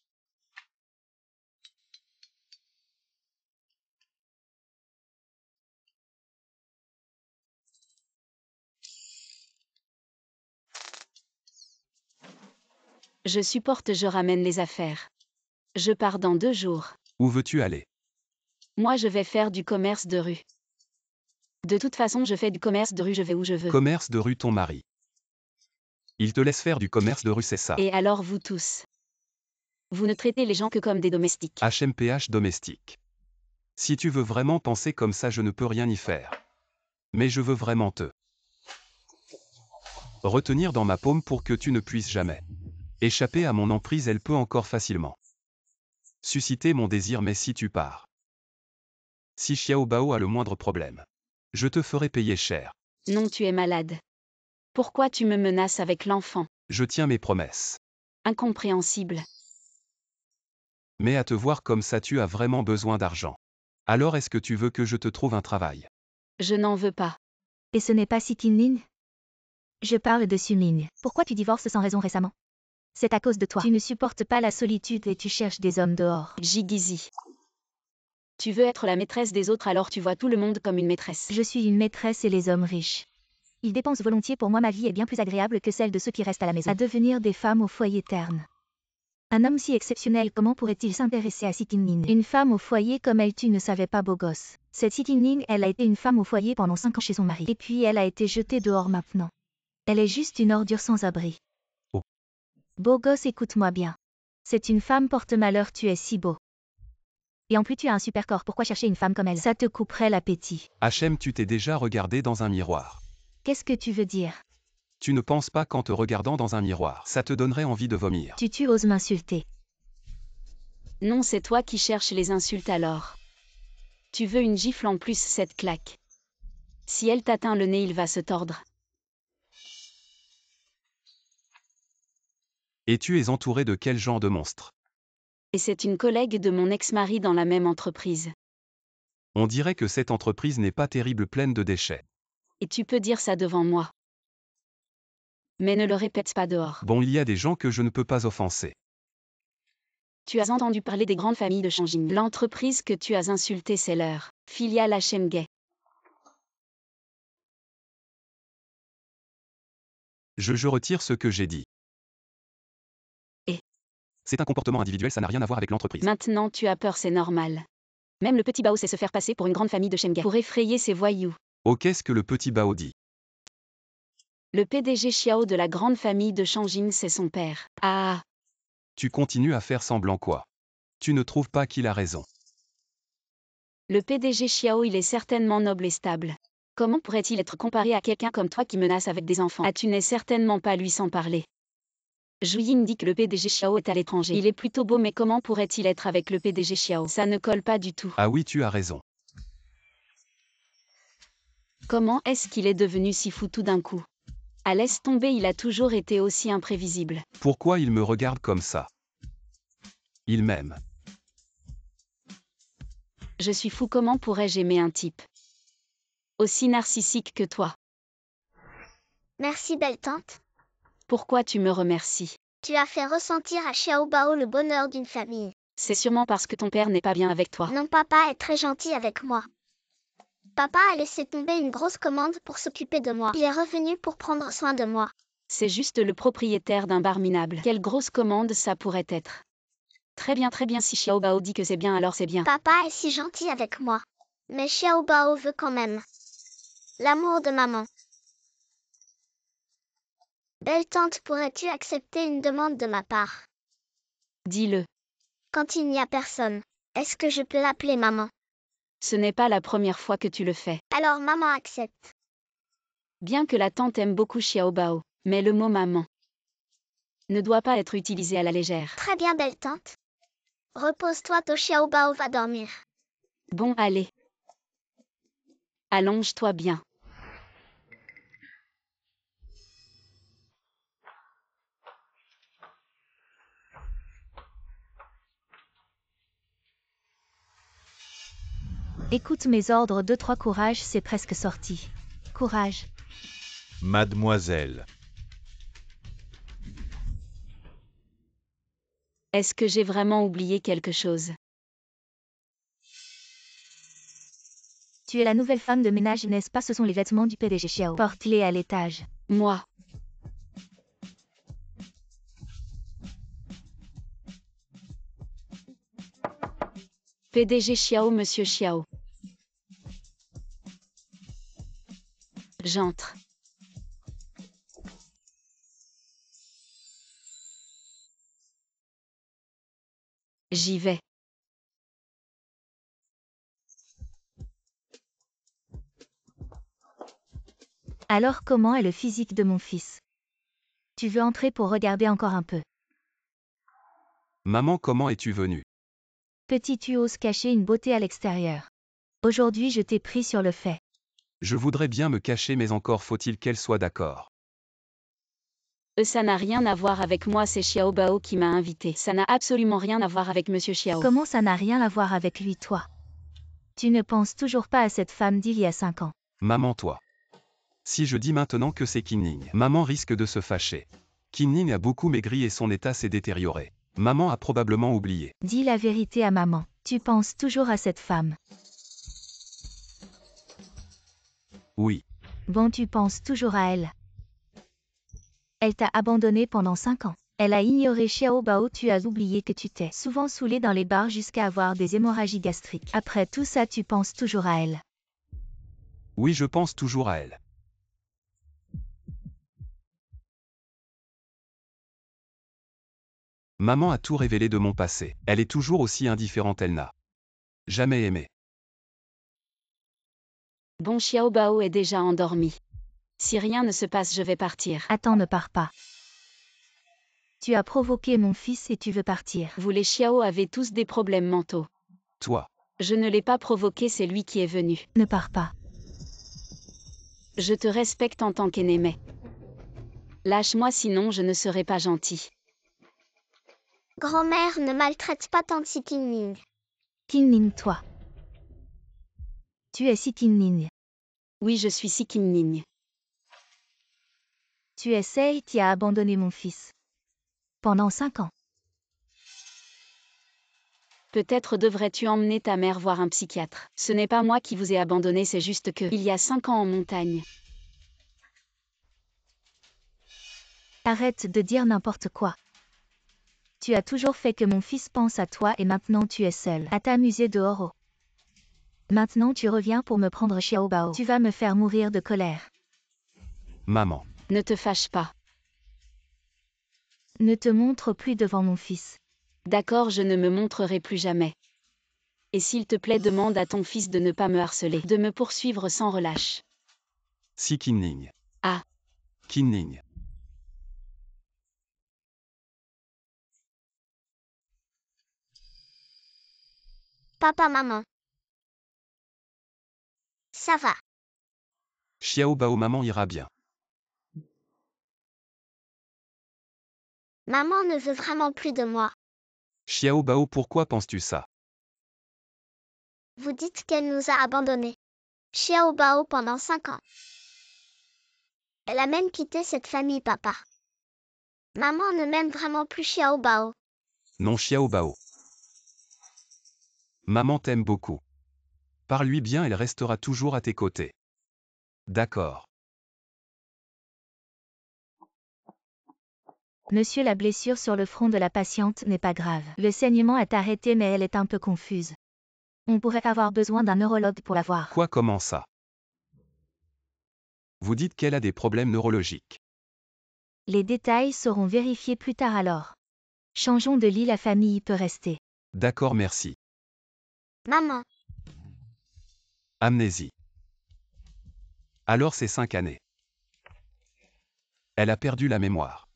Je supporte, je ramène les affaires. Je pars dans 2 jours. Où veux-tu aller? Moi, je vais faire du commerce de rue. De toute façon, je fais du commerce de rue, je vais où je veux. Commerce de rue, ton mari. Il te laisse faire du commerce de rue, c'est ça. Et alors vous tous? Vous ne traitez les gens que comme des domestiques. HMPH domestique. Si tu veux vraiment penser comme ça, je ne peux rien y faire. Mais je veux vraiment te retenir dans ma paume pour que tu ne puisses jamais échapper à mon emprise. Elle peut encore facilement susciter mon désir, mais si tu pars, si Xiao Bao a le moindre problème, je te ferai payer cher. Non, tu es malade. Pourquoi tu me menaces avec l'enfant? Je tiens mes promesses. Incompréhensible. Mais à te voir comme ça, tu as vraiment besoin d'argent. Alors est-ce que tu veux que je te trouve un travail? Je n'en veux pas. Et ce n'est pas Si Ning? Je parle de Su-Ming. Pourquoi tu divorces sans raison récemment? C'est à cause de toi. Tu ne supportes pas la solitude et tu cherches des hommes dehors. Jigizi. Tu veux être la maîtresse des autres, alors tu vois tout le monde comme une maîtresse. Je suis une maîtresse et les hommes riches. Ils dépensent volontiers pour moi. Ma vie est bien plus agréable que celle de ceux qui restent à la maison. À devenir des femmes au foyer terne. Un homme si exceptionnel, comment pourrait-il s'intéresser à Si Ning? Une femme au foyer comme elle, tu ne savais pas, beau gosse. Cette Si Ning, elle a été une femme au foyer pendant 5 ans chez son mari. Et puis elle a été jetée dehors maintenant. Elle est juste une ordure sans abri. Oh. Beau gosse, écoute-moi bien. C'est une femme porte-malheur, tu es si beau. Et en plus tu as un super corps, pourquoi chercher une femme comme elle? Ça te couperait l'appétit. HM, tu t'es déjà regardé dans un miroir. Qu'est-ce que tu veux dire? Tu ne penses pas qu'en te regardant dans un miroir, ça te donnerait envie de vomir? Tu oses m'insulter. Non, c'est toi qui cherches les insultes alors. Tu veux une gifle en plus, cette claque. Si elle t'atteint le nez, il va se tordre. Et tu es entouré de quel genre de monstre? Et c'est une collègue de mon ex-mari dans la même entreprise. On dirait que cette entreprise n'est pas terrible, pleine de déchets. Et tu peux dire ça devant moi. Mais ne le répète pas dehors. Bon, il y a des gens que je ne peux pas offenser. Tu as entendu parler des grandes familles de Shangjing. L'entreprise que tu as insultée, c'est leur filiale à Shengay. Je retire ce que j'ai dit. Et c'est un comportement individuel, ça n'a rien à voir avec l'entreprise. Maintenant tu as peur, c'est normal. Même le petit Bao sait se faire passer pour une grande famille de Shengay pour effrayer ses voyous. Oh, qu'est-ce que le petit Bao dit? Le PDG Xiao de la grande famille de Shangjing, c'est son père. Ah. Tu continues à faire semblant quoi? Tu ne trouves pas qu'il a raison? Le PDG Xiao, il est certainement noble et stable. Comment pourrait-il être comparé à quelqu'un comme toi qui menace avec des enfants? Ah, tu n'es certainement pas lui sans parler. Juyin dit que le PDG Xiao est à l'étranger. Il est plutôt beau, mais comment pourrait-il être avec le PDG Xiao? Ça ne colle pas du tout. Ah oui, tu as raison. Comment est-ce qu'il est devenu si fou tout d'un coup? Ah, laisse tomber, il a toujours été aussi imprévisible. Pourquoi il me regarde comme ça? Il m'aime. Je suis fou, comment pourrais-je aimer un type aussi narcissique que toi? Merci, belle tante. Pourquoi tu me remercies? Tu as fait ressentir à Xiao Bao le bonheur d'une famille. C'est sûrement parce que ton père n'est pas bien avec toi. Non, papa est très gentil avec moi. Papa a laissé tomber une grosse commande pour s'occuper de moi. Il est revenu pour prendre soin de moi. C'est juste le propriétaire d'un bar minable. Quelle grosse commande ça pourrait être? Très bien, si Xiao Bao dit que c'est bien, alors c'est bien. Papa est si gentil avec moi. Mais Xiao Bao veut quand même l'amour de maman. Belle tante, pourrais-tu accepter une demande de ma part? Dis-le. Quand il n'y a personne, est-ce que je peux l'appeler maman? Ce n'est pas la première fois que tu le fais. Alors maman accepte. Bien que la tante aime beaucoup Xiao Bao, mais le mot maman ne doit pas être utilisé à la légère. Très bien, belle tante. Repose-toi, ton Xiao Bao va dormir. Bon, allez. Allonge-toi bien. Écoute mes ordres, 2-3 courage, c'est presque sorti. Courage. Mademoiselle. Est-ce que j'ai vraiment oublié quelque chose? Tu es la nouvelle femme de ménage, n'est-ce pas? Ce sont les vêtements du PDG Xiao. Porte-les à l'étage. Moi. PDG Xiao, Monsieur Xiao. J'entre. J'y vais. Alors comment est le physique de mon fils? Tu veux entrer pour regarder encore un peu? Maman, comment es-tu venue? Petit, tu oses cacher une beauté à l'extérieur. Aujourd'hui je t'ai pris sur le fait. Je voudrais bien me cacher, mais encore faut-il qu'elle soit d'accord. Ça n'a rien à voir avec moi, c'est Xiao Bao qui m'a invité. Ça n'a absolument rien à voir avec Monsieur Xiao. Comment ça n'a rien à voir avec lui, toi? Tu ne penses toujours pas à cette femme d'il y a 5 ans. Maman, toi. Si je dis maintenant que c'est Qin, maman risque de se fâcher. Qin a beaucoup maigri et son état s'est détérioré. Maman a probablement oublié. Dis la vérité à maman. Tu penses toujours à cette femme. Oui. Bon, tu penses toujours à elle. Elle t'a abandonné pendant 5 ans. Elle a ignoré Xiao Bao, tu as oublié que tu t'es souvent saoulé dans les bars jusqu'à avoir des hémorragies gastriques. Après tout ça, tu penses toujours à elle. Oui, je pense toujours à elle. Maman a tout révélé de mon passé. Elle est toujours aussi indifférente, elle n'a jamais aimé. Bon, Xiao Bao est déjà endormi. Si rien ne se passe, je vais partir. Attends, ne pars pas. Tu as provoqué mon fils et tu veux partir. Vous les Xiao avez tous des problèmes mentaux. Toi. Je ne l'ai pas provoqué, c'est lui qui est venu. Ne pars pas. Je te respecte en tant qu'aîné, mais lâche-moi, sinon je ne serai pas gentil. Grand-mère, ne maltraite pas tante Si Qin. Qin, toi. Tu es Si Qin. Oui, je suis Si Qin. Tu essayes, tu as abandonné mon fils. Pendant 5 ans. Peut-être devrais-tu emmener ta mère voir un psychiatre. Ce n'est pas moi qui vous ai abandonné, c'est juste que, il y a 5 ans en montagne. Arrête de dire n'importe quoi. Tu as toujours fait que mon fils pense à toi et maintenant tu es seul à t'amuser dehors. Maintenant tu reviens pour me prendre Xiao Bao. Tu vas me faire mourir de colère. Maman. Ne te fâche pas. Ne te montre plus devant mon fils. D'accord, je ne me montrerai plus jamais. Et s'il te plaît, demande à ton fils de ne pas me harceler, de me poursuivre sans relâche. Si Qin. Ah. Qin. Papa, maman. Ça va. Xiao Bao, maman ira bien. Maman ne veut vraiment plus de moi. Xiao Bao, pourquoi penses-tu ça? Vous dites qu'elle nous a abandonnés. Xiao Bao pendant 5 ans. Elle a même quitté cette famille, papa. Maman ne m'aime vraiment plus, Xiao Bao. Non, Xiao Bao. Maman t'aime beaucoup. Parle-lui bien, elle restera toujours à tes côtés. D'accord. Monsieur, la blessure sur le front de la patiente n'est pas grave. Le saignement est arrêté mais elle est un peu confuse. On pourrait avoir besoin d'un neurologue pour la voir. Quoi, comment ça? Vous dites qu'elle a des problèmes neurologiques. Les détails seront vérifiés plus tard alors. Changeons de lit, la famille peut rester. D'accord, merci. Maman. Amnésie. Alors c'est 5 années. Elle a perdu la mémoire.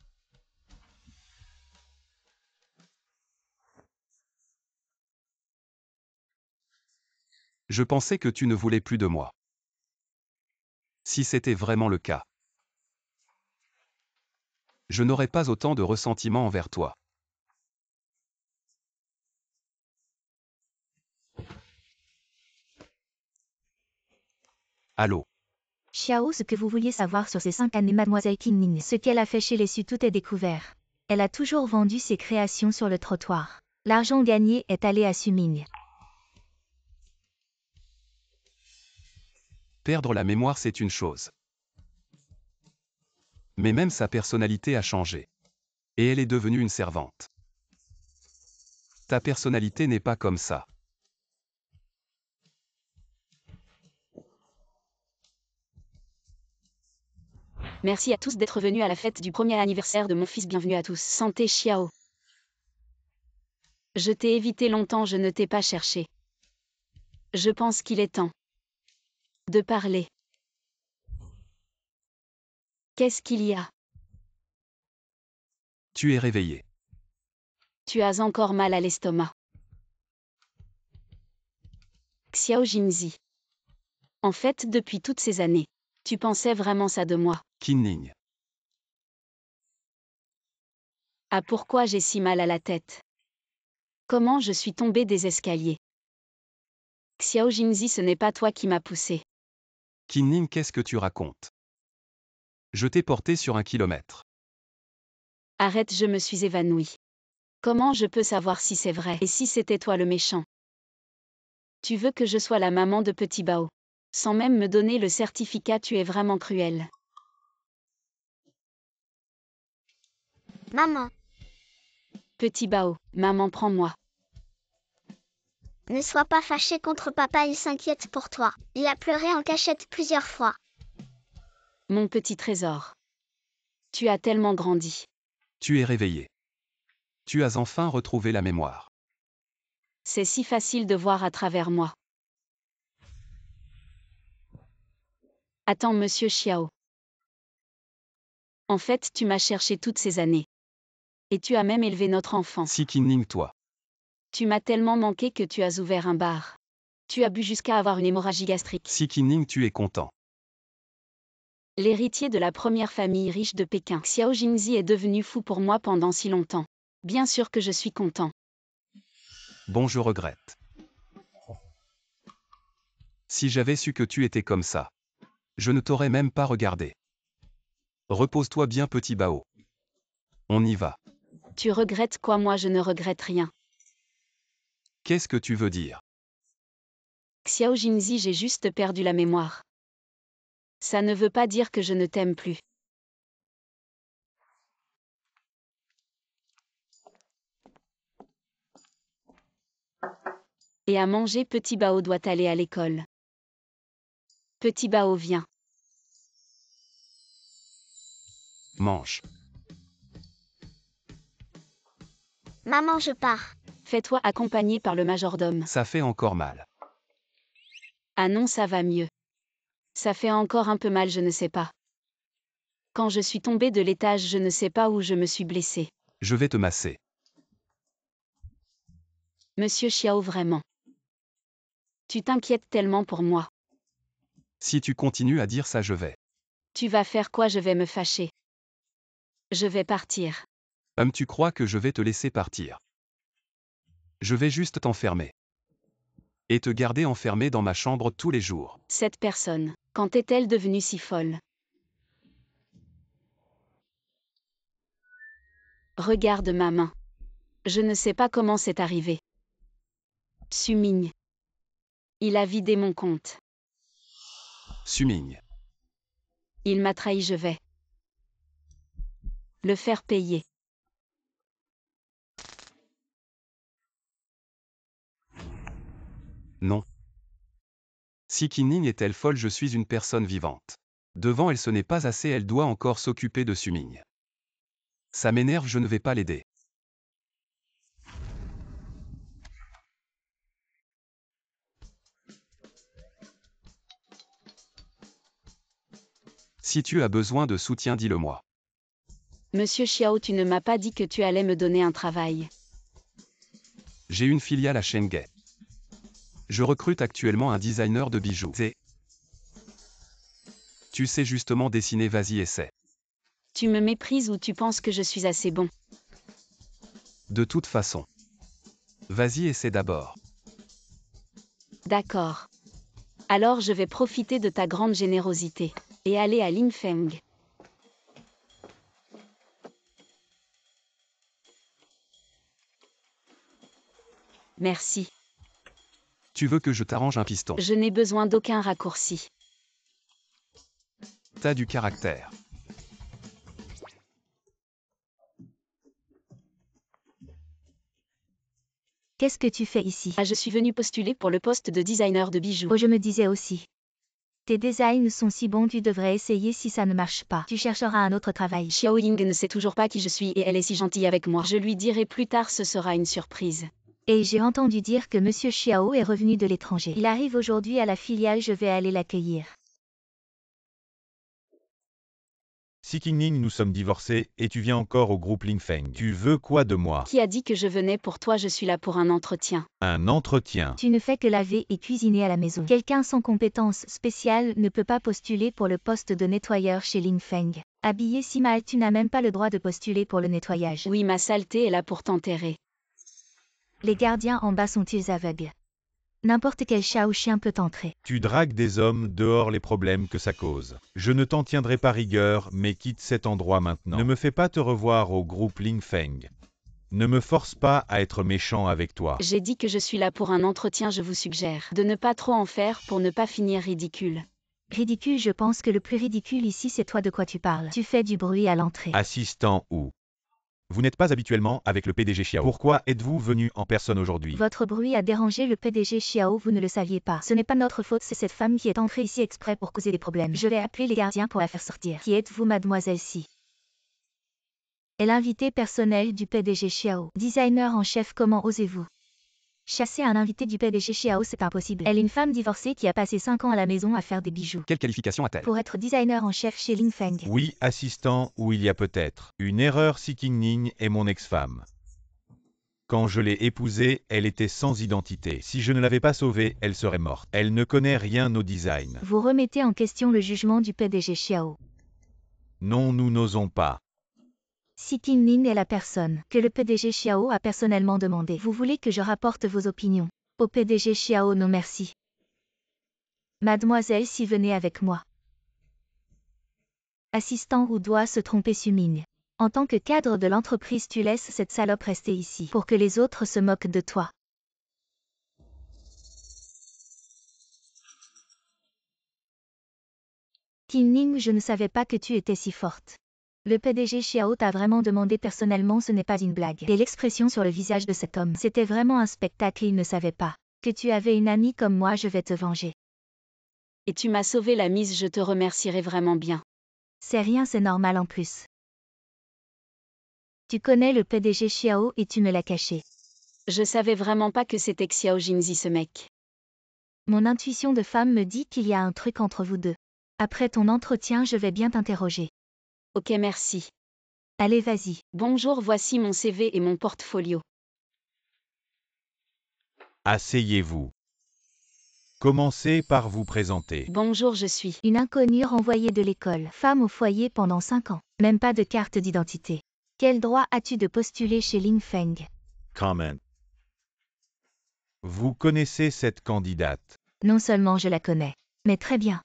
Je pensais que tu ne voulais plus de moi. Si c'était vraiment le cas, je n'aurais pas autant de ressentiment envers toi. Allô? Xiao, ce que vous vouliez savoir sur ces 5 années, mademoiselle Qin, ce qu'elle a fait chez les Su, tout est découvert. Elle a toujours vendu ses créations sur le trottoir. L'argent gagné est allé à Suming. Perdre la mémoire, c'est une chose. Mais même sa personnalité a changé. Et elle est devenue une servante. Ta personnalité n'est pas comme ça. Merci à tous d'être venus à la fête du premier anniversaire de mon fils. Bienvenue à tous. Santé, Xiao. Je t'ai évité longtemps, je ne t'ai pas cherché. Je pense qu'il est temps de parler. Qu'est-ce qu'il y a? Tu es réveillé. Tu as encore mal à l'estomac. Xiao Jinzi. En fait, depuis toutes ces années, tu pensais vraiment ça de moi. Qin Ning. Ah, pourquoi j'ai si mal à la tête? Comment je suis tombée des escaliers? Xiao Jinzi, ce n'est pas toi qui m'as poussé. Qin Ning, qu'est-ce que tu racontes? Je t'ai porté sur 1 kilomètre. Arrête, je me suis évanouie. Comment je peux savoir si c'est vrai et si c'était toi le méchant? Tu veux que je sois la maman de Petit Bao? Sans même me donner le certificat, tu es vraiment cruel. Maman, Petit Bao, maman, prends-moi. ne sois pas fâché contre papa, il s'inquiète pour toi. Il a pleuré en cachette plusieurs fois. Mon petit trésor. Tu as tellement grandi. Tu es réveillé. Tu as enfin retrouvé la mémoire. C'est si facile de voir à travers moi. Attends, monsieur Xiao. En fait, tu m'as cherché toutes ces années. Et tu as même élevé notre enfant. Si Qin Ning, toi. Tu m'as tellement manqué que tu as ouvert un bar. Tu as bu jusqu'à avoir une hémorragie gastrique. Si Qin Ning, tu es content. L'héritier de la première famille riche de Pékin, Xiao Jinzi, est devenu fou pour moi pendant si longtemps. Bien sûr que je suis content. Bon, je regrette. Si j'avais su que tu étais comme ça, je ne t'aurais même pas regardé. Repose-toi bien, Petit Bao. On y va. Tu regrettes quoi? Moi je ne regrette rien. Qu'est-ce que tu veux dire? Xiao Jinzi, j'ai juste perdu la mémoire. Ça ne veut pas dire que je ne t'aime plus. Et à manger, Petit Bao doit aller à l'école. Petit Bao, viens. Mange. Maman, je pars. Fais-toi accompagner par le majordome. Ça fait encore mal. Ah non, ça va mieux. Ça fait encore un peu mal, je ne sais pas. Quand je suis tombée de l'étage, je ne sais pas où je me suis blessée. Je vais te masser. Monsieur Xiao, vraiment. Tu t'inquiètes tellement pour moi. Si tu continues à dire ça, je vais. Tu vas faire quoi? Je vais me fâcher. Je vais partir. Tu crois que je vais te laisser partir? Je vais juste t'enfermer. Et te garder enfermé dans ma chambre tous les jours. Cette personne, quand est-elle devenue si folle? Regarde ma main. Je ne sais pas comment c'est arrivé. Suming. Il a vidé mon compte. Suming. Il m'a trahi, je vais le faire payer. Non. Si Qin Ning est-elle folle, je suis une personne vivante. Devant elle, ce n'est pas assez, elle doit encore s'occuper de Suming. Ça m'énerve, je ne vais pas l'aider. Si tu as besoin de soutien, dis-le-moi. Monsieur Xiao, tu ne m'as pas dit que tu allais me donner un travail. J'ai une filiale à Shanghai. Je recrute actuellement un designer de bijoux. Tu sais justement dessiner, vas-y, essaie. Tu me méprises ou tu penses que je suis assez bon? De toute façon. Vas-y, essaie d'abord. D'accord. Alors je vais profiter de ta grande générosité et aller à Linfeng. Merci. Tu veux que je t'arrange un piston? Je n'ai besoin d'aucun raccourci. T'as du caractère. Qu'est-ce que tu fais ici? Ah, je suis venue postuler pour le poste de designer de bijoux. Oh, je me disais aussi. Tes designs sont si bons, tu devrais essayer. Si ça ne marche pas, tu chercheras un autre travail. Xiao Ying ne sait toujours pas qui je suis et elle est si gentille avec moi. Je lui dirai plus tard, ce sera une surprise. Et j'ai entendu dire que Monsieur Xiao est revenu de l'étranger. Il arrive aujourd'hui à la filiale, je vais aller l'accueillir. Si Qingning, nous sommes divorcés, et tu viens encore au groupe Lingfeng. Tu veux quoi de moi? Qui a dit que je venais pour toi? Je suis là pour un entretien. Un entretien. Tu ne fais que laver et cuisiner à la maison. Quelqu'un sans compétences spéciales ne peut pas postuler pour le poste de nettoyeur chez Lingfeng. Habillé si mal, tu n'as même pas le droit de postuler pour le nettoyage. Oui, ma saleté est là pour t'enterrer. Les gardiens en bas sont-ils aveugles? N'importe quel chat ou chien peut entrer. Tu dragues des hommes, dehors les problèmes que ça cause. Je ne t'en tiendrai pas rigueur, mais quitte cet endroit maintenant. Ne me fais pas te revoir au groupe Lingfeng. Ne me force pas à être méchant avec toi. J'ai dit que je suis là pour un entretien, je vous suggère de ne pas trop en faire pour ne pas finir ridicule. Ridicule, je pense que le plus ridicule ici c'est toi, de quoi tu parles. Tu fais du bruit à l'entrée. Assistant ou. Vous n'êtes pas habituellement avec le PDG Xiao. Pourquoi êtes-vous venu en personne aujourd'hui? Votre bruit a dérangé le PDG Xiao, vous ne le saviez pas. Ce n'est pas notre faute, c'est cette femme qui est entrée ici exprès pour causer des problèmes. Je vais appeler les gardiens pour la faire sortir. Qui êtes-vous, mademoiselle Si? Et l'invité personnel du PDG Xiao. Designer en chef, comment osez-vous? Chasser un invité du PDG Xiao, c'est impossible. Elle est une femme divorcée qui a passé 5 ans à la maison à faire des bijoux. Quelle qualification a-t-elle? Pour être designer en chef chez Lingfeng. Oui, assistant, ou il y a peut-être une erreur. Si Qingning est mon ex-femme. Quand je l'ai épousée, elle était sans identité. Si je ne l'avais pas sauvée, elle serait morte. Elle ne connaît rien au design. Vous remettez en question le jugement du PDG Xiao. Non, nous n'osons pas. Si Qingning est la personne que le PDG Xiao a personnellement demandé, vous voulez que je rapporte vos opinions au PDG Xiao? Non merci. Mademoiselle Si, venez avec moi. Assistant ou doit se tromper Suming. En tant que cadre de l'entreprise, tu laisses cette salope rester ici pour que les autres se moquent de toi. Qingning, je ne savais pas que tu étais si forte. Le PDG Xiao t'a vraiment demandé personnellement, ce n'est pas une blague. Et l'expression sur le visage de cet homme, c'était vraiment un spectacle. Il ne savait pas que tu avais une amie comme moi. Je vais te venger. Et tu m'as sauvé la mise, je te remercierai vraiment bien. C'est rien, c'est normal en plus. Tu connais le PDG Xiao et tu me l'as caché. Je savais vraiment pas que c'était Xiao Jinzi ce mec. Mon intuition de femme me dit qu'il y a un truc entre vous deux. Après ton entretien, je vais bien t'interroger. Ok, merci. Allez, vas-y. Bonjour, voici mon CV et mon portfolio. Asseyez-vous. Commencez par vous présenter. Bonjour, je suis. Une inconnue renvoyée de l'école. Femme au foyer pendant 5 ans. Même pas de carte d'identité. Quel droit as-tu de postuler chez Lingfeng? Comment. Vous connaissez cette candidate? Non seulement je la connais, mais très bien.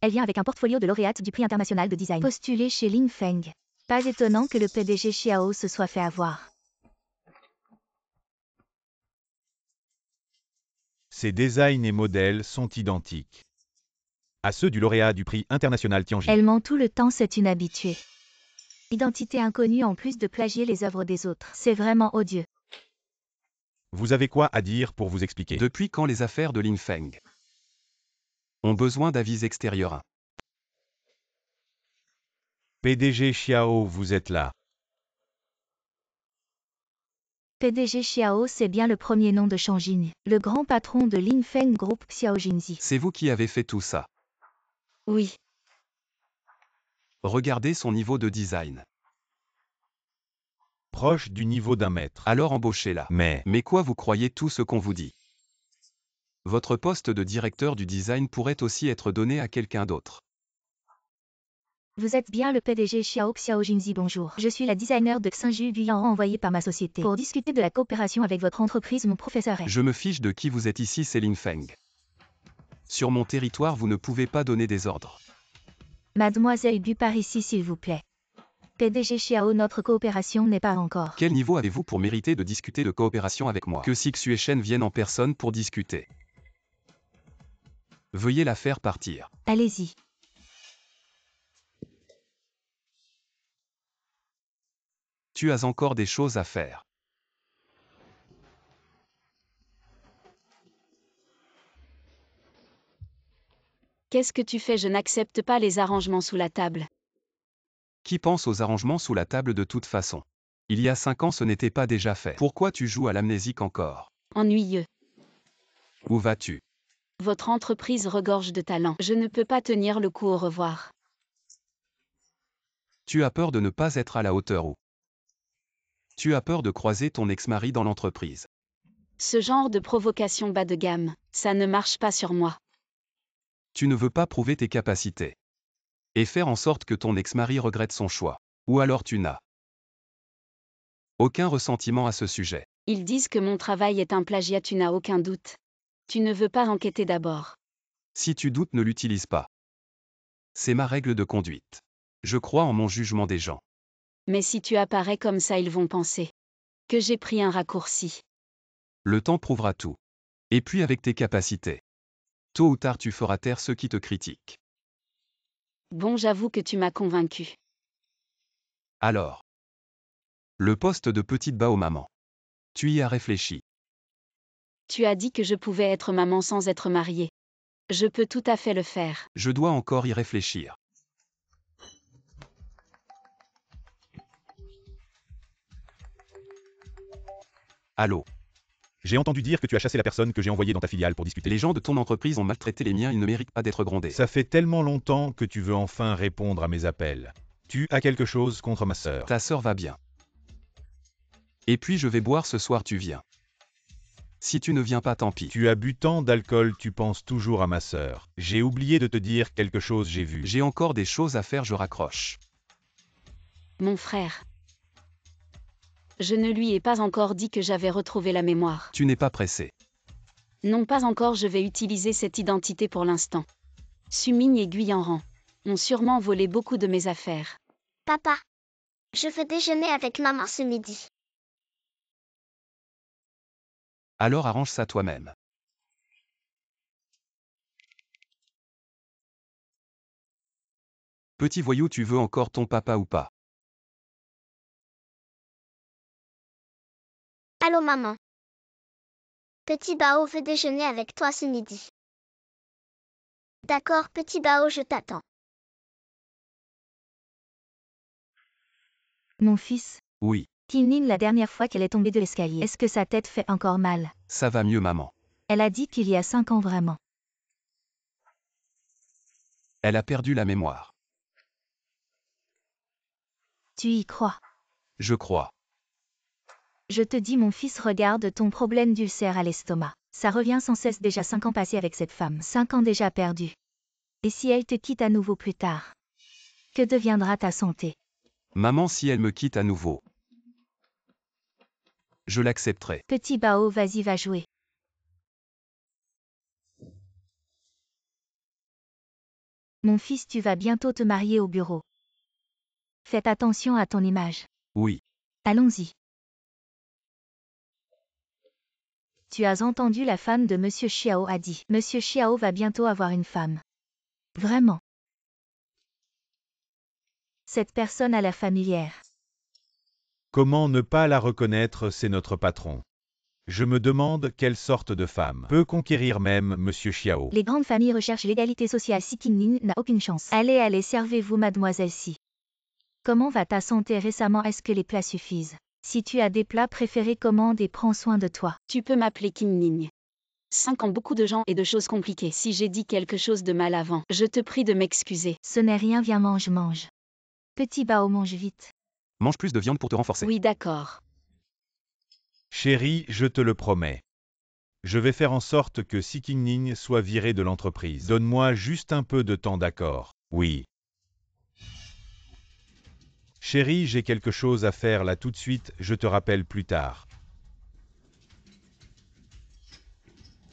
Elle vient avec un portfolio de lauréate du prix international de design. Postuler chez Lingfeng. Pas étonnant que le PDG Xiao se soit fait avoir. Ses designs et modèles sont identiques à ceux du lauréat du prix international Tianjin. Elle ment tout le temps, c'est une habituée. Identité inconnue en plus de plagier les œuvres des autres. C'est vraiment odieux. Vous avez quoi à dire pour vous expliquer? Depuis quand les affaires de Lingfeng ont besoin d'avis extérieurs? PDG Xiao, vous êtes là. PDG Xiao, c'est bien le premier nom de Changjin, le grand patron de Lingfeng Group Xiao Jinzi. C'est vous qui avez fait tout ça. Oui. Regardez son niveau de design. Proche du niveau d'un maître. Alors embauchez-la. Mais quoi, vous croyez tout ce qu'on vous dit? Votre poste de directeur du design pourrait aussi être donné à quelqu'un d'autre. Vous êtes bien le PDG Xiao Jinzi, bonjour. Je suis la designer de Xinju Guyan envoyée par ma société pour discuter de la coopération avec votre entreprise. Mon professeur est... Je me fiche de qui vous êtes ici, c'est Lingfeng. Sur mon territoire, vous ne pouvez pas donner des ordres. Mademoiselle Bu, par ici s'il vous plaît. PDG Xiao, notre coopération n'est pas encore. Quel niveau avez-vous pour mériter de discuter de coopération avec moi? Que Xue Shen vienne en personne pour discuter. Veuillez la faire partir. Allez-y. Tu as encore des choses à faire. Qu'est-ce que tu fais? Je n'accepte pas les arrangements sous la table. Qui pense aux arrangements sous la table de toute façon? Il y a 5 ans ce n'était pas déjà fait. Pourquoi tu joues à l'amnésique encore? Ennuyeux. Où vas-tu? Votre entreprise regorge de talent. Je ne peux pas tenir le coup au revoir. Tu as peur de ne pas être à la hauteur ou? Tu as peur de croiser ton ex-mari dans l'entreprise. Ce genre de provocation bas de gamme, ça ne marche pas sur moi. Tu ne veux pas prouver tes capacités. Et faire en sorte que ton ex-mari regrette son choix. Ou alors tu n'as aucun ressentiment à ce sujet. Ils disent que mon travail est un plagiat, tu n'as aucun doute. Tu ne veux pas enquêter d'abord. Si tu doutes, ne l'utilise pas. C'est ma règle de conduite. Je crois en mon jugement des gens. Mais si tu apparais comme ça, ils vont penser que j'ai pris un raccourci. Le temps prouvera tout. Et puis avec tes capacités. Tôt ou tard tu feras taire ceux qui te critiquent. Bon, j'avoue que tu m'as convaincu. Alors. Le poste de petite bao maman. Tu y as réfléchi. Tu as dit que je pouvais être maman sans être mariée. Je peux tout à fait le faire. Je dois encore y réfléchir. Allô? J'ai entendu dire que tu as chassé la personne que j'ai envoyée dans ta filiale pour discuter. Les gens de ton entreprise ont maltraité les miens, ils ne méritent pas d'être grondés. Ça fait tellement longtemps que tu veux enfin répondre à mes appels. Tu as quelque chose contre ma sœur. Ta sœur va bien. Et puis je vais boire ce soir, tu viens. Si tu ne viens pas, tant pis. Tu as bu tant d'alcool, tu penses toujours à ma sœur. J'ai oublié de te dire quelque chose, j'ai vu. J'ai encore des choses à faire, je raccroche. Mon frère. Je ne lui ai pas encore dit que j'avais retrouvé la mémoire. Tu n'es pas pressé. Non, pas encore, je vais utiliser cette identité pour l'instant. Sumigne et Guyanran ont sûrement volé beaucoup de mes affaires. Papa, je veux déjeuner avec maman ce midi. Alors arrange ça toi-même. Petit voyou, tu veux encore ton papa ou pas? Allô maman. Petit Bao veut déjeuner avec toi ce midi. D'accord, petit Bao, je t'attends. Mon fils, Oui, Tinning, la dernière fois qu'elle est tombée de l'escalier, est-ce que sa tête fait encore mal? ça va mieux maman. Elle a dit qu'il y a 5 ans vraiment. Elle a perdu la mémoire. Tu y crois? Je crois. Je te dis mon fils, regarde ton problème d'ulcère à l'estomac. Ça revient sans cesse, déjà 5 ans passés avec cette femme. 5 ans déjà perdus. Et si elle te quitte à nouveau plus tard? Que deviendra ta santé? Maman, si elle me quitte à nouveau, je l'accepterai. Petit Bao, vas-y, va jouer. Mon fils, tu vas bientôt te marier au bureau. Faites attention à ton image. Oui, Allons-y. Tu as entendu, la femme de Monsieur Xiao a dit. Monsieur Xiao va bientôt avoir une femme. Vraiment. Cette personne a l'air familière. Comment ne pas la reconnaître, c'est notre patron. Je me demande quelle sorte de femme peut conquérir même Monsieur Xiao. Les grandes familles recherchent l'égalité sociale. Si Qingning n'a aucune chance. Allez, servez-vous, mademoiselle Si. Comment va ta santé récemment? Est-ce que les plats suffisent? Si tu as des plats préférés, commande et prends soin de toi. Tu peux m'appeler Kimning. 5 ans, beaucoup de gens et de choses compliquées. Si j'ai dit quelque chose de mal avant, je te prie de m'excuser. Ce n'est rien, viens mange. Petit Bao, mange vite. mange plus de viande pour te renforcer. Oui, d'accord. Chérie, je te le promets. Je vais faire en sorte que Si Qingning soit viré de l'entreprise. Donne-moi juste un peu de temps, d'accord? Oui. Chérie, j'ai quelque chose à faire là tout de suite, je te rappelle plus tard.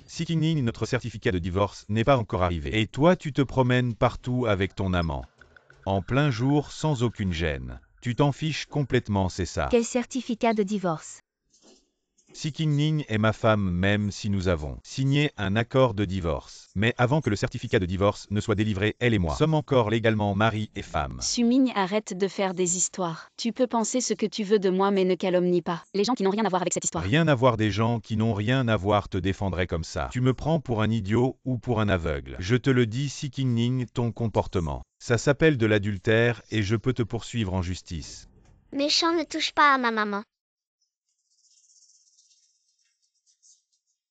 Si Qingning, notre certificat de divorce n'est pas encore arrivé. Et toi, tu te promènes partout avec ton amant. En plein jour, sans aucune gêne. Tu t'en fiches complètement, c'est ça. Quel certificat de divorce? Si Qingning est ma femme même si nous avons signé un accord de divorce. Mais avant que le certificat de divorce ne soit délivré, elle et moi sommes encore légalement mari et femme. Sumigne, arrête de faire des histoires. Tu peux penser ce que tu veux de moi mais ne calomnie pas les gens qui n'ont rien à voir avec cette histoire. Rien à voir, des gens qui n'ont rien à voir te défendraient comme ça. Tu me prends pour un idiot ou pour un aveugle. Je te le dis, Si Qingning, ton comportement, ça s'appelle de l'adultère et je peux te poursuivre en justice. Méchant, ne touche pas à ma maman.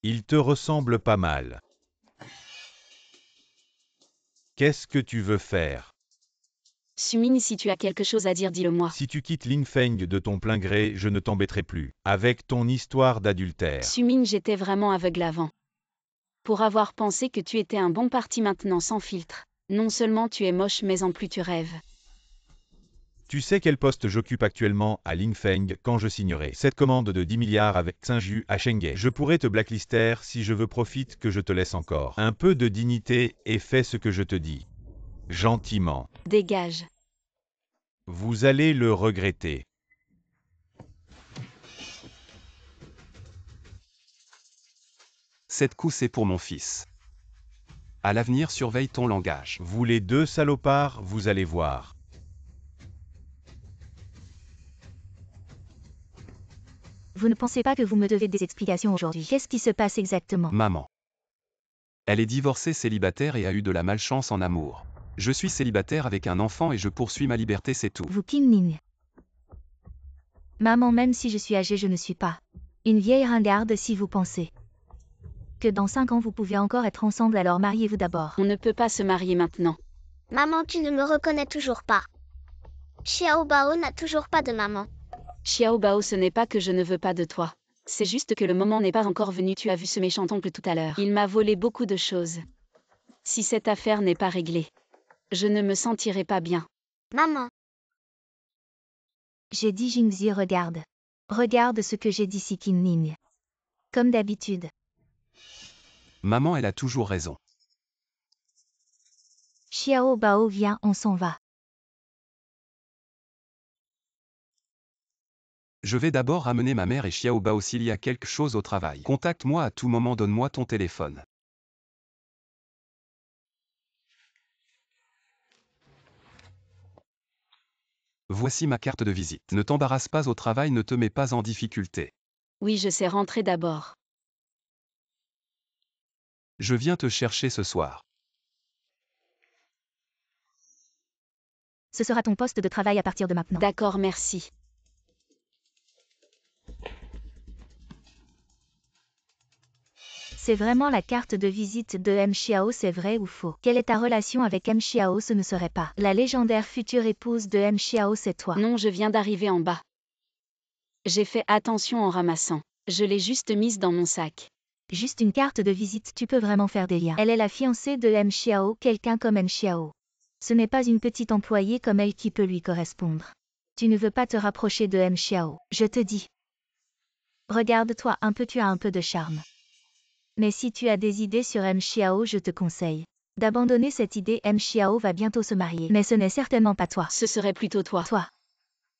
Il te ressemble pas mal. Qu'est-ce que tu veux faire? Sumigne, si tu as quelque chose à dire, dis-le-moi. Si tu quittes Lingfeng de ton plein gré, je ne t'embêterai plus avec ton histoire d'adultère. Sumigne, j'étais vraiment aveugle avant. Pour avoir pensé que tu étais un bon parti, maintenant sans filtre. Non seulement tu es moche mais en plus tu rêves. Tu sais quel poste j'occupe actuellement à Lingfeng quand je signerai cette commande de 10 milliards avec Saint-Ju à Shanghai. Je pourrais te blacklister si je veux, profite que je te laisse encore un peu de dignité et fais ce que je te dis. Gentiment. Dégage. Vous allez le regretter. Cette coup c'est pour mon fils. À l'avenir, surveille ton langage. Vous les deux salopards, vous allez voir. Vous ne pensez pas que vous me devez des explications aujourd'hui? Qu'est-ce qui se passe exactement? Maman. Elle est divorcée, célibataire et a eu de la malchance en amour. Je suis célibataire avec un enfant et je poursuis ma liberté, c'est tout. Vous Qingning. Maman, même si je suis âgée, je ne suis pas une vieille ringarde si vous pensez que dans 5 ans vous pouvez encore être ensemble, alors mariez-vous d'abord. On ne peut pas se marier maintenant. Maman, tu ne me reconnais toujours pas. Xiao Bao n'a toujours pas de maman. Xiao Bao, ce n'est pas que je ne veux pas de toi. C'est juste que le moment n'est pas encore venu. Tu as vu ce méchant oncle tout à l'heure. Il m'a volé beaucoup de choses. Si cette affaire n'est pas réglée, je ne me sentirai pas bien. Maman, J'ai dit Jingzi, regarde. Regarde ce que j'ai dit, Si Qingning. Comme d'habitude. Maman, elle a toujours raison. Xiao Bao, viens, on s'en va. Je vais d'abord ramener ma mère et Xiao Bao s'il y a quelque chose au travail. Contacte-moi à tout moment, donne-moi ton téléphone. Voici ma carte de visite. Ne t'embarrasse pas au travail, ne te mets pas en difficulté. Oui, je sais rentrer d'abord. Je viens te chercher ce soir. Ce sera ton poste de travail à partir de maintenant. D'accord, merci. C'est vraiment la carte de visite de M. Xiao, c'est vrai ou faux? Quelle est ta relation avec M. Xiao? Ce ne serait pas la légendaire future épouse de M. Xiao, c'est toi. Non, je viens d'arriver en bas. J'ai fait attention en ramassant. Je l'ai juste mise dans mon sac. Juste une carte de visite, tu peux vraiment faire des liens. Elle est la fiancée de M. Xiao, quelqu'un comme M. Xiao. Ce n'est pas une petite employée comme elle qui peut lui correspondre. Tu ne veux pas te rapprocher de M. Xiao, je te dis. Regarde-toi un peu, tu as un peu de charme. Mais si tu as des idées sur M. Xiao, je te conseille d'abandonner cette idée. M. Xiao va bientôt se marier. Mais ce n'est certainement pas toi. Ce serait plutôt toi. Toi.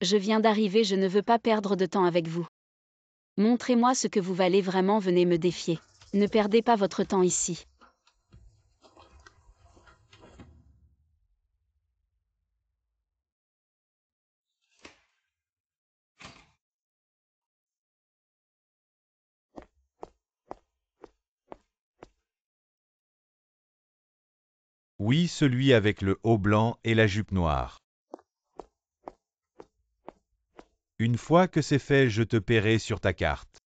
Je viens d'arriver, je ne veux pas perdre de temps avec vous. Montrez-moi ce que vous valez vraiment, venez me défier. Ne perdez pas votre temps ici. Oui, celui avec le haut blanc et la jupe noire. Une fois que c'est fait, je te paierai sur ta carte.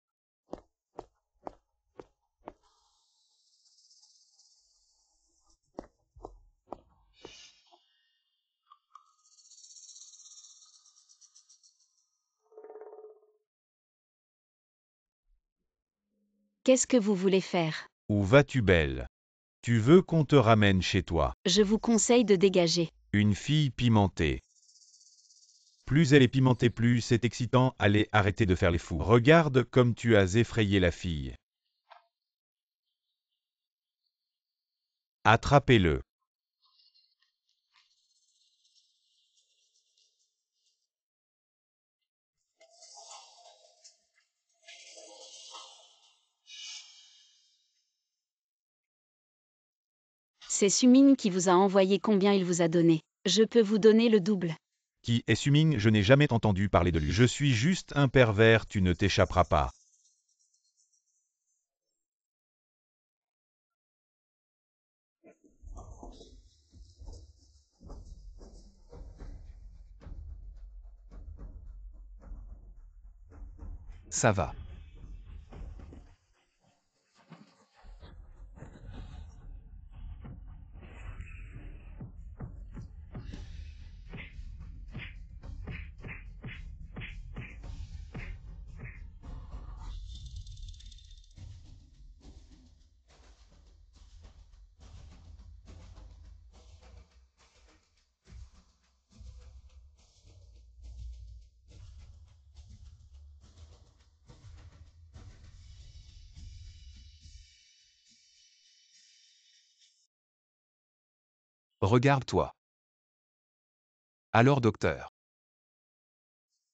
Qu'est-ce que vous voulez faire? Où vas-tu, belle? Tu veux qu'on te ramène chez toi? Je vous conseille de dégager. Une fille pimentée. Plus elle est pimentée, plus c'est excitant. Allez, arrêtez de faire les fous. Regarde comme tu as effrayé la fille. Attrapez-le. C'est Sumin qui vous a envoyé combien il vous a donné. Je peux vous donner le double. Qui est Suming? Je n'ai jamais entendu parler de lui. Je suis juste un pervers, tu ne t'échapperas pas. Ça va. Regarde-toi. Alors docteur.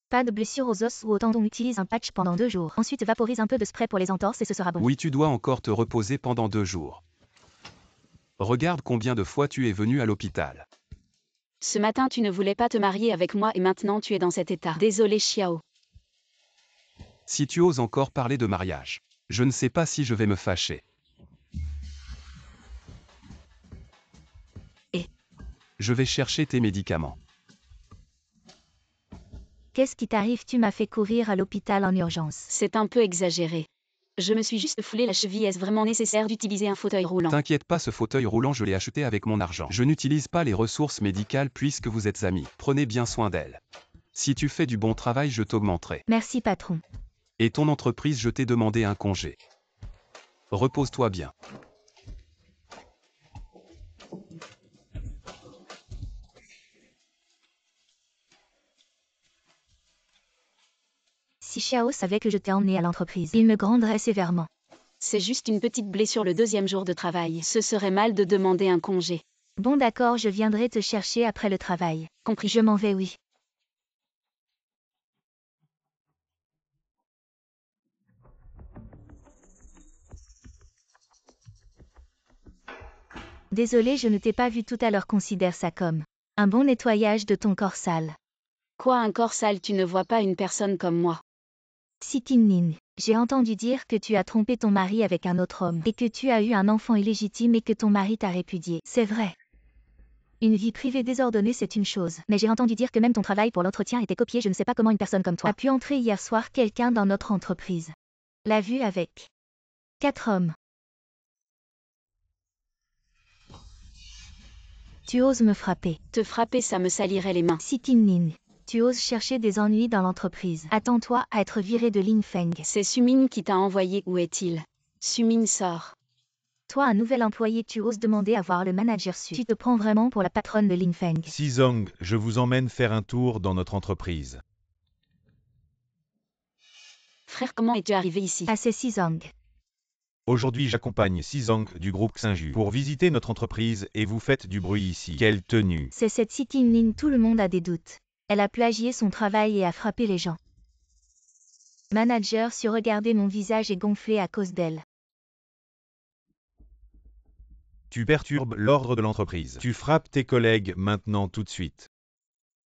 Pas de blessure aux os ou aux tendons, utilise un patch pendant 2 jours. Ensuite vaporise un peu de spray pour les entorses et ce sera bon. Oui, tu dois encore te reposer pendant 2 jours. Regarde combien de fois tu es venu à l'hôpital. Ce matin tu ne voulais pas te marier avec moi et maintenant tu es dans cet état. Désolé Xiao. Si tu oses encore parler de mariage, je ne sais pas si je vais me fâcher. Et je vais chercher tes médicaments. Qu'est-ce qui t'arrive? Tu m'as fait courir à l'hôpital en urgence. c'est un peu exagéré. Je me suis juste foulé la cheville. Est-ce vraiment nécessaire d'utiliser un fauteuil roulant? T'inquiète pas, ce fauteuil roulant je l'ai acheté avec mon argent. Je n'utilise pas les ressources médicales puisque vous êtes amis. Prenez bien soin d'elle. Si tu fais du bon travail, je t'augmenterai. Merci patron. Et ton entreprise, je t'ai demandé un congé. Repose-toi bien. Si Xiao savait que je t'ai emmené à l'entreprise, il me gronderait sévèrement. C'est juste une petite blessure le 2e jour de travail. Ce serait mal de demander un congé. Bon d'accord, je viendrai te chercher après le travail. Compris. Je m'en vais, oui. Désolé, je ne t'ai pas vu tout à l'heure. Considère ça comme un bon nettoyage de ton corps sale. Quoi, un corps sale? Tu ne vois pas une personne comme moi. Si Tin-Nin, j'ai entendu dire que tu as trompé ton mari avec un autre homme et que tu as eu un enfant illégitime et que ton mari t'a répudié. C'est vrai. Une vie privée désordonnée, c'est une chose. Mais j'ai entendu dire que même ton travail pour l'entretien était copié. Je ne sais pas comment une personne comme toi a pu entrer hier soir. Quelqu'un dans notre entreprise l'a vu avec 4 hommes. Tu oses me frapper. Te frapper, ça me salirait les mains. Si Tin-Nin, tu oses chercher des ennuis dans l'entreprise, attends-toi à être viré de Linfeng. C'est Sumin qui t'a envoyé. Où est-il? Sumin sort. Toi, un nouvel employé, tu oses demander à voir le manager su. Tu te prends vraiment pour la patronne de Linfeng. Xizong, je vous emmène faire un tour dans notre entreprise. Frère, comment es-tu arrivé ici? Ah, c'est Xizong. Aujourd'hui j'accompagne Xizong du groupe Xinju pour visiter notre entreprise et vous faites du bruit ici. Quelle tenue! C'est cette Si Tin-Nin, tout le monde a des doutes. Elle a plagié son travail et a frappé les gens. Manager, si regardez mon visage est gonflé à cause d'elle. Tu perturbes l'ordre de l'entreprise. Tu frappes tes collègues maintenant tout de suite.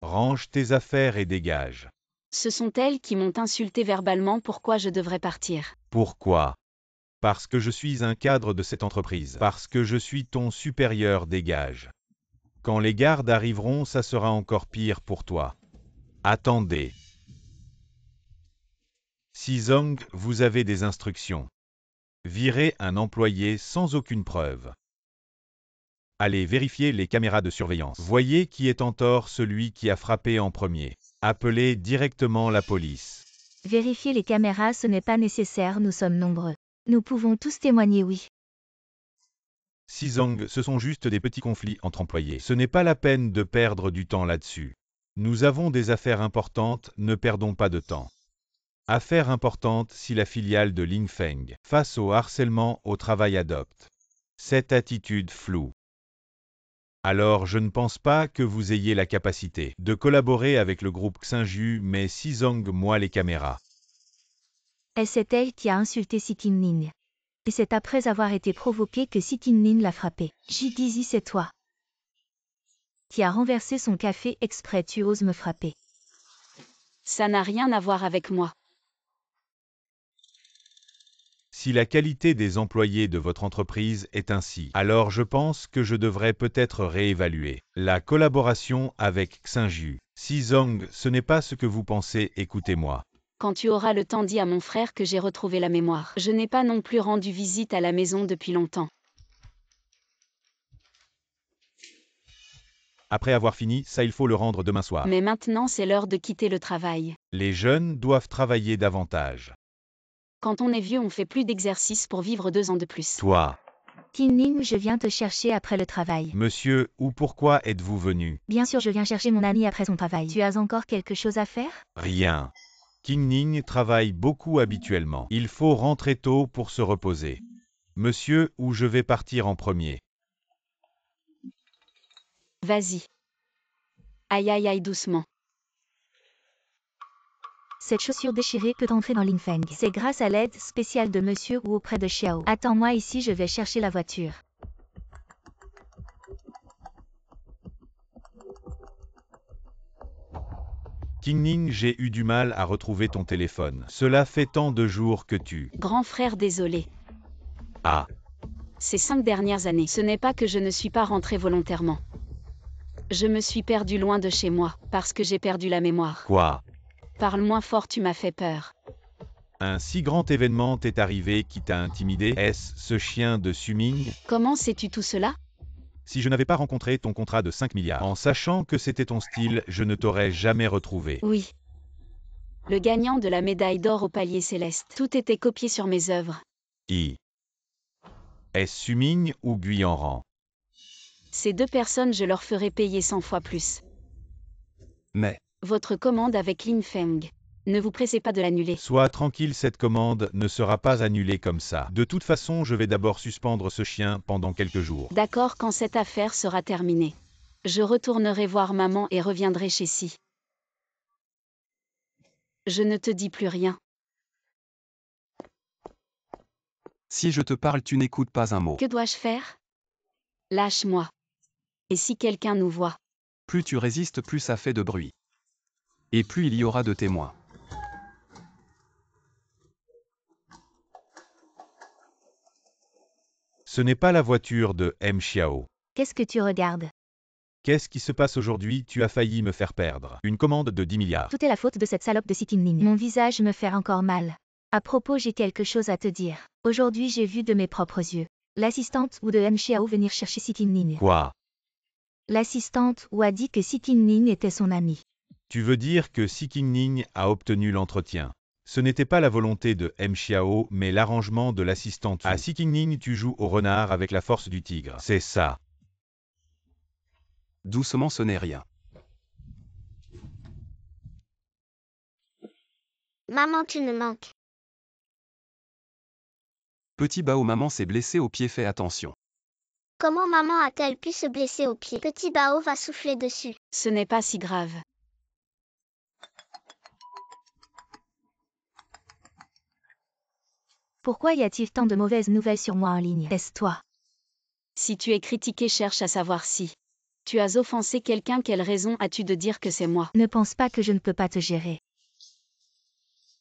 Range tes affaires et dégage. Ce sont elles qui m'ont insulté verbalement. Pourquoi je devrais partir? Pourquoi? Parce que je suis un cadre de cette entreprise. Parce que je suis ton supérieur, dégage. Quand les gardes arriveront, ça sera encore pire pour toi. Attendez. Xizong, vous avez des instructions. Virez un employé sans aucune preuve. Allez vérifier les caméras de surveillance. Voyez qui est en tort, celui qui a frappé en premier. Appelez directement la police. Vérifier les caméras, ce n'est pas nécessaire, nous sommes nombreux. Nous pouvons tous témoigner, oui. Xizong, ce sont juste des petits conflits entre employés. Ce n'est pas la peine de perdre du temps là-dessus. Nous avons des affaires importantes, ne perdons pas de temps. Affaire importante si la filiale de Linfeng, face au harcèlement au travail, adopte cette attitude floue. Alors je ne pense pas que vous ayez la capacité de collaborer avec le groupe Xinju, mais Xizong, moi les caméras. Et c'est elle qui a insulté Si Tin-Nin. Et c'est après avoir été provoqué que Si Kin-nin l'a frappé. Ji-Dizi, c'est toi qui a renversé son café exprès, tu oses me frapper. Ça n'a rien à voir avec moi. Si la qualité des employés de votre entreprise est ainsi, alors je pense que je devrais peut-être réévaluer la collaboration avec Xinju. Zong, ce n'est pas ce que vous pensez, écoutez-moi. Quand tu auras le temps, dis à mon frère que j'ai retrouvé la mémoire. Je n'ai pas non plus rendu visite à la maison depuis longtemps. Après avoir fini, ça il faut le rendre demain soir. Mais maintenant c'est l'heure de quitter le travail. Les jeunes doivent travailler davantage. Quand on est vieux, on fait plus d'exercice pour vivre 2 ans de plus. Toi, Kin-nin, je viens te chercher après le travail. monsieur, ou pourquoi êtes-vous venu? Bien sûr, je viens chercher mon ami après son travail. Tu as encore quelque chose à faire? Rien. Kin-nin travaille beaucoup habituellement. Il faut rentrer tôt pour se reposer. Monsieur, ou je vais partir en premier. Vas-y. Aïe aïe aïe, doucement. Cette chaussure déchirée peut entrer dans Linfeng. C'est grâce à l'aide spéciale de monsieur ou auprès de Xiao. Attends-moi ici, je vais chercher la voiture. Kin-nin, j'ai eu du mal à retrouver ton téléphone. Cela fait tant de jours que tu... Grand frère, désolé. Ah, Ces 5 dernières années, ce n'est pas que je ne suis pas rentré volontairement. Je me suis perdu loin de chez moi, parce que j'ai perdu la mémoire. quoi? Parle moins fort, tu m'as fait peur. Un si grand événement t'est arrivé qui t'a intimidé? Est-ce ce chien de Suming? Comment sais-tu tout cela? Si je n'avais pas rencontré ton contrat de 5 milliards, en sachant que c'était ton style, je ne t'aurais jamais retrouvé. Oui. Le gagnant de la médaille d'or au palier céleste. Tout était copié sur mes œuvres. Est-ce Suming ou Guyanran? Ces 2 personnes, je leur ferai payer 100 fois plus. Mais, Votre commande avec Linfeng. Ne vous pressez pas de l'annuler. Sois tranquille, cette commande ne sera pas annulée comme ça. De toute façon, je vais d'abord suspendre ce chien pendant quelques jours. D'accord, quand cette affaire sera terminée. Je retournerai voir maman et reviendrai chez Si. Je ne te dis plus rien. si je te parle, tu n'écoutes pas un mot. Que dois-je faire? Lâche-moi. Et si quelqu'un nous voit? Plus tu résistes, plus ça fait de bruit. Et plus il y aura de témoins. Ce n'est pas la voiture de M. Xiao. Qu'est-ce que tu regardes? Qu'est-ce qui se passe aujourd'hui? Tu as failli me faire perdre. Une commande de 10 milliards. Tout est la faute de cette salope de Si Kin-nin. Mon visage me fait encore mal. À propos, j'ai quelque chose à te dire. Aujourd'hui, j'ai vu de mes propres yeux l'assistante ou de M. Xiao venir chercher Si Kin-nin. Quoi? L'assistante ou a dit que Si Kin-nin était son ami. Tu veux dire que Si Kin-nin a obtenu l'entretien? Ce n'était pas la volonté de M. Xiao, mais l'arrangement de l'assistant. À Si Kin-nin, tu joues au renard avec la force du tigre. C'est ça. Doucement, ce n'est rien. Maman, tu me manques. Petit Bao, maman s'est blessée au pied, fais attention. Comment maman a-t-elle pu se blesser au pied? Petit Bao va souffler dessus. Ce n'est pas si grave. Pourquoi y a-t-il tant de mauvaises nouvelles sur moi en ligne? Est-ce toi? Si tu es critiqué, cherche à savoir si tu as offensé quelqu'un, quelle raison as-tu de dire que c'est moi? Ne pense pas que je ne peux pas te gérer.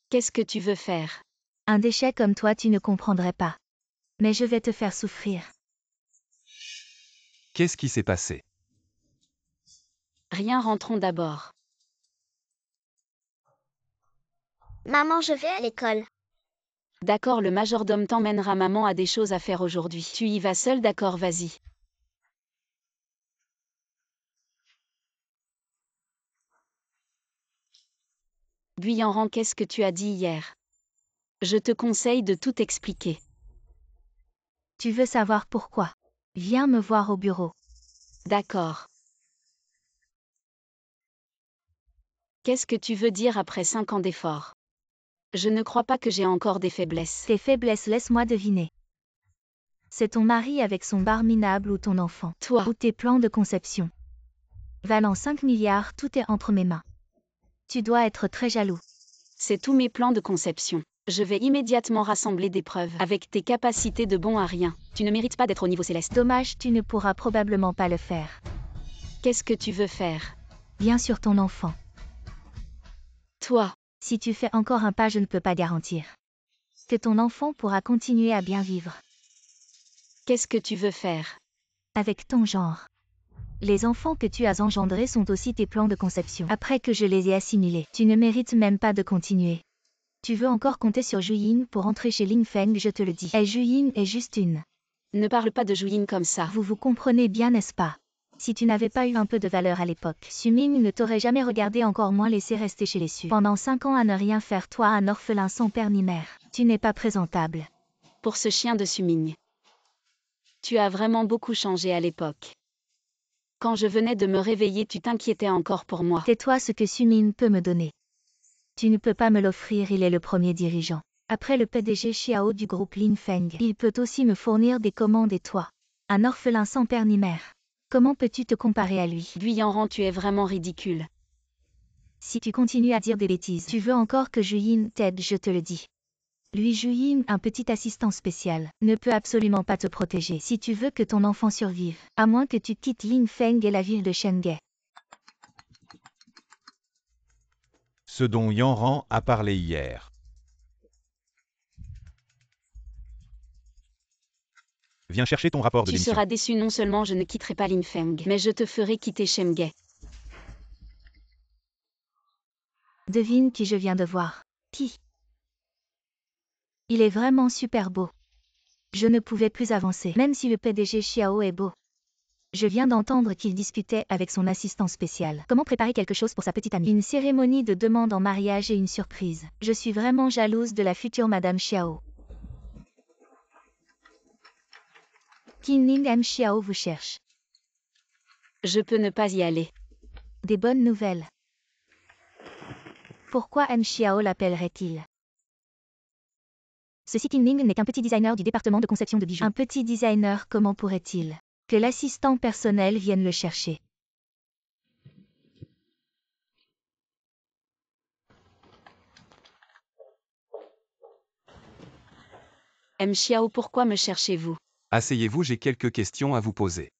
Qu'est-ce que tu veux faire? Un déchet comme toi, tu ne comprendrais pas. Mais je vais te faire souffrir. Qu'est-ce qui s'est passé? Rien, rentrons d'abord. Maman, je vais à l'école. D'accord, le majordome t'emmènera, maman a des choses à faire aujourd'hui. Tu y vas seul, d'accord, vas-y. Guyanran, qu'est-ce que tu as dit hier? Je te conseille de tout expliquer. Tu veux savoir pourquoi? Viens me voir au bureau. D'accord. Qu'est-ce que tu veux dire après 5 ans d'efforts? Je ne crois pas que j'ai encore des faiblesses. Tes faiblesses, laisse-moi deviner. C'est ton mari avec son bar minable ou ton enfant. Toi, Ou tes plans de conception. Valant 5 milliards, tout est entre mes mains. Tu dois être très jaloux. c'est tous mes plans de conception. Je vais immédiatement rassembler des preuves. Avec tes capacités de bon à rien, tu ne mérites pas d'être au niveau céleste. Dommage, tu ne pourras probablement pas le faire. Qu'est-ce que tu veux faire? Bien sûr ton enfant. Toi, Si tu fais encore un pas, je ne peux pas garantir que ton enfant pourra continuer à bien vivre qu'est-ce que tu veux faire? avec ton genre. Les enfants que tu as engendrés sont aussi tes plans de conception. Après que je les ai assimilés, tu ne mérites même pas de continuer. Tu veux encore compter sur Juyin pour entrer chez Ling Feng, je te le dis. Et Juyin est juste une. Ne parle pas de Juyin comme ça. Vous comprenez bien, n'est-ce pas? Si tu n'avais pas eu un peu de valeur à l'époque, Suming ne t'aurait jamais regardé, encore moins laissé rester chez les Su. Pendant 5 ans à ne rien faire, toi un orphelin sans père ni mère. Tu n'es pas présentable. Pour ce chien de Suming. Tu as vraiment beaucoup changé à l'époque. Quand je venais de me réveiller, tu t'inquiétais encore pour moi. Tais-toi, ce que Sumin peut me donner. Tu ne peux pas me l'offrir, il est le premier dirigeant. Après le PDG Xiao du groupe Lin Feng, il peut aussi me fournir des commandes, et toi, un orphelin sans père ni mère. Comment peux-tu te comparer à lui? Guyanran, tu es vraiment ridicule. Si tu continues à dire des bêtises, tu veux encore que Juyin t'aide, je te le dis. Lui, Juyin, un petit assistant spécial, ne peut absolument pas te protéger si tu veux que ton enfant survive, à moins que tu quittes Lin Feng et la ville de Shenge. Ce dont Yanran a parlé hier. Viens chercher ton rapport de Tu démission. seras déçu, non seulement je ne quitterai pas Lin Feng, mais je te ferai quitter Shenge. Devine qui je viens de voir. Qui? Il est vraiment super beau. Je ne pouvais plus avancer, même si le PDG Xiao est beau. Je viens d'entendre qu'il discutait avec son assistant spécial. Comment préparer quelque chose pour sa petite amie? Une cérémonie de demande en mariage et une surprise. Je suis vraiment jalouse de la future Madame Xiao. Qinning M. Xiao vous cherche. Je peux ne pas y aller. Des bonnes nouvelles. Pourquoi M. Xiao l'appellerait-il? Ce Qinning n'est qu'un petit designer du département de conception de bijoux. Un petit designer, comment pourrait-il que l'assistant personnel vienne le chercher? M. Xiao, pourquoi me cherchez-vous? Asseyez-vous, j'ai quelques questions à vous poser.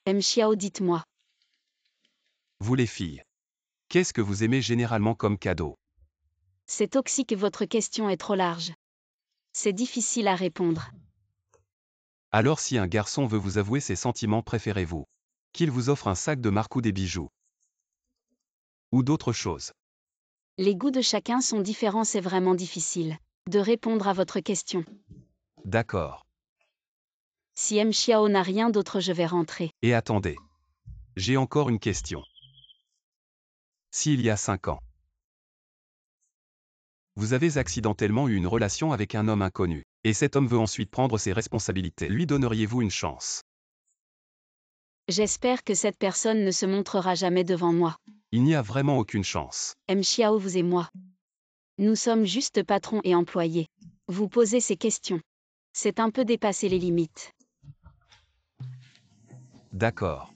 M. Xiao, dites-moi. Vous les filles. Qu'est-ce que vous aimez généralement comme cadeau? C'est toxique, votre question est trop large. C'est difficile à répondre. Alors si un garçon veut vous avouer ses sentiments, préférez-vous qu'il vous offre un sac de marque ou des bijoux? Ou d'autres choses? Les goûts de chacun sont différents, c'est vraiment difficile de répondre à votre question. D'accord. Si M. Xiao n'a rien d'autre, je vais rentrer. Et attendez. J'ai encore une question. S'il y a 5 ans, vous avez accidentellement eu une relation avec un homme inconnu, et cet homme veut ensuite prendre ses responsabilités, lui donneriez-vous une chance? J'espère que cette personne ne se montrera jamais devant moi. Il n'y a vraiment aucune chance. M. Xiao, vous et moi. Nous sommes juste patrons et employés. Vous posez ces questions. C'est un peu dépasser les limites. D'accord.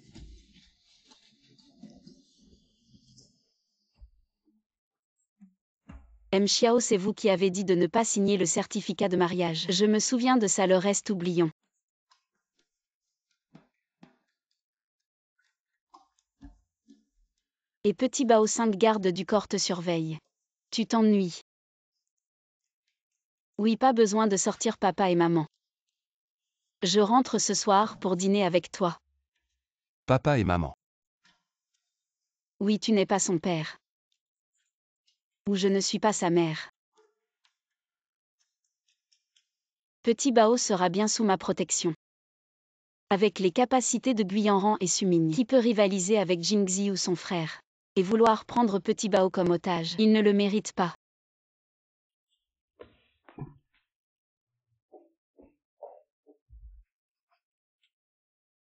M. Xiao, c'est vous qui avez dit de ne pas signer le certificat de mariage. Je me souviens de ça, le reste oublions. Et petit Bao, 5 gardes du corps te surveillent. Tu t'ennuies. Oui, pas besoin de sortir, papa et maman. Je rentre ce soir pour dîner avec toi. Papa et maman. Oui, tu n'es pas son père. Ou je ne suis pas sa mère. Petit Bao sera bien sous ma protection. Avec les capacités de Guyanran et Suming, qui peut rivaliser avec Jingzi ou son frère, et vouloir prendre Petit Bao comme otage, il ne le mérite pas.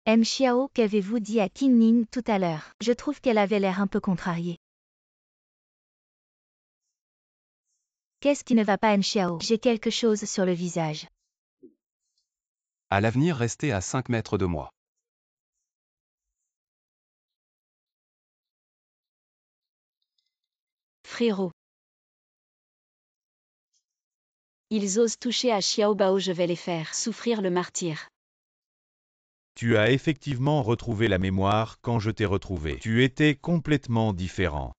M. Xiao, qu'avez-vous dit à Qinning tout à l'heure? Je trouve qu'elle avait l'air un peu contrariée. Qu'est-ce qui ne va pas, M. Xiao? J'ai quelque chose sur le visage. À l'avenir, restez à 5 mètres de moi. Frérot, Ils osent toucher à Xiaobao, je vais les faire souffrir le martyre. Tu as effectivement retrouvé la mémoire quand je t'ai retrouvé. Tu étais complètement différent.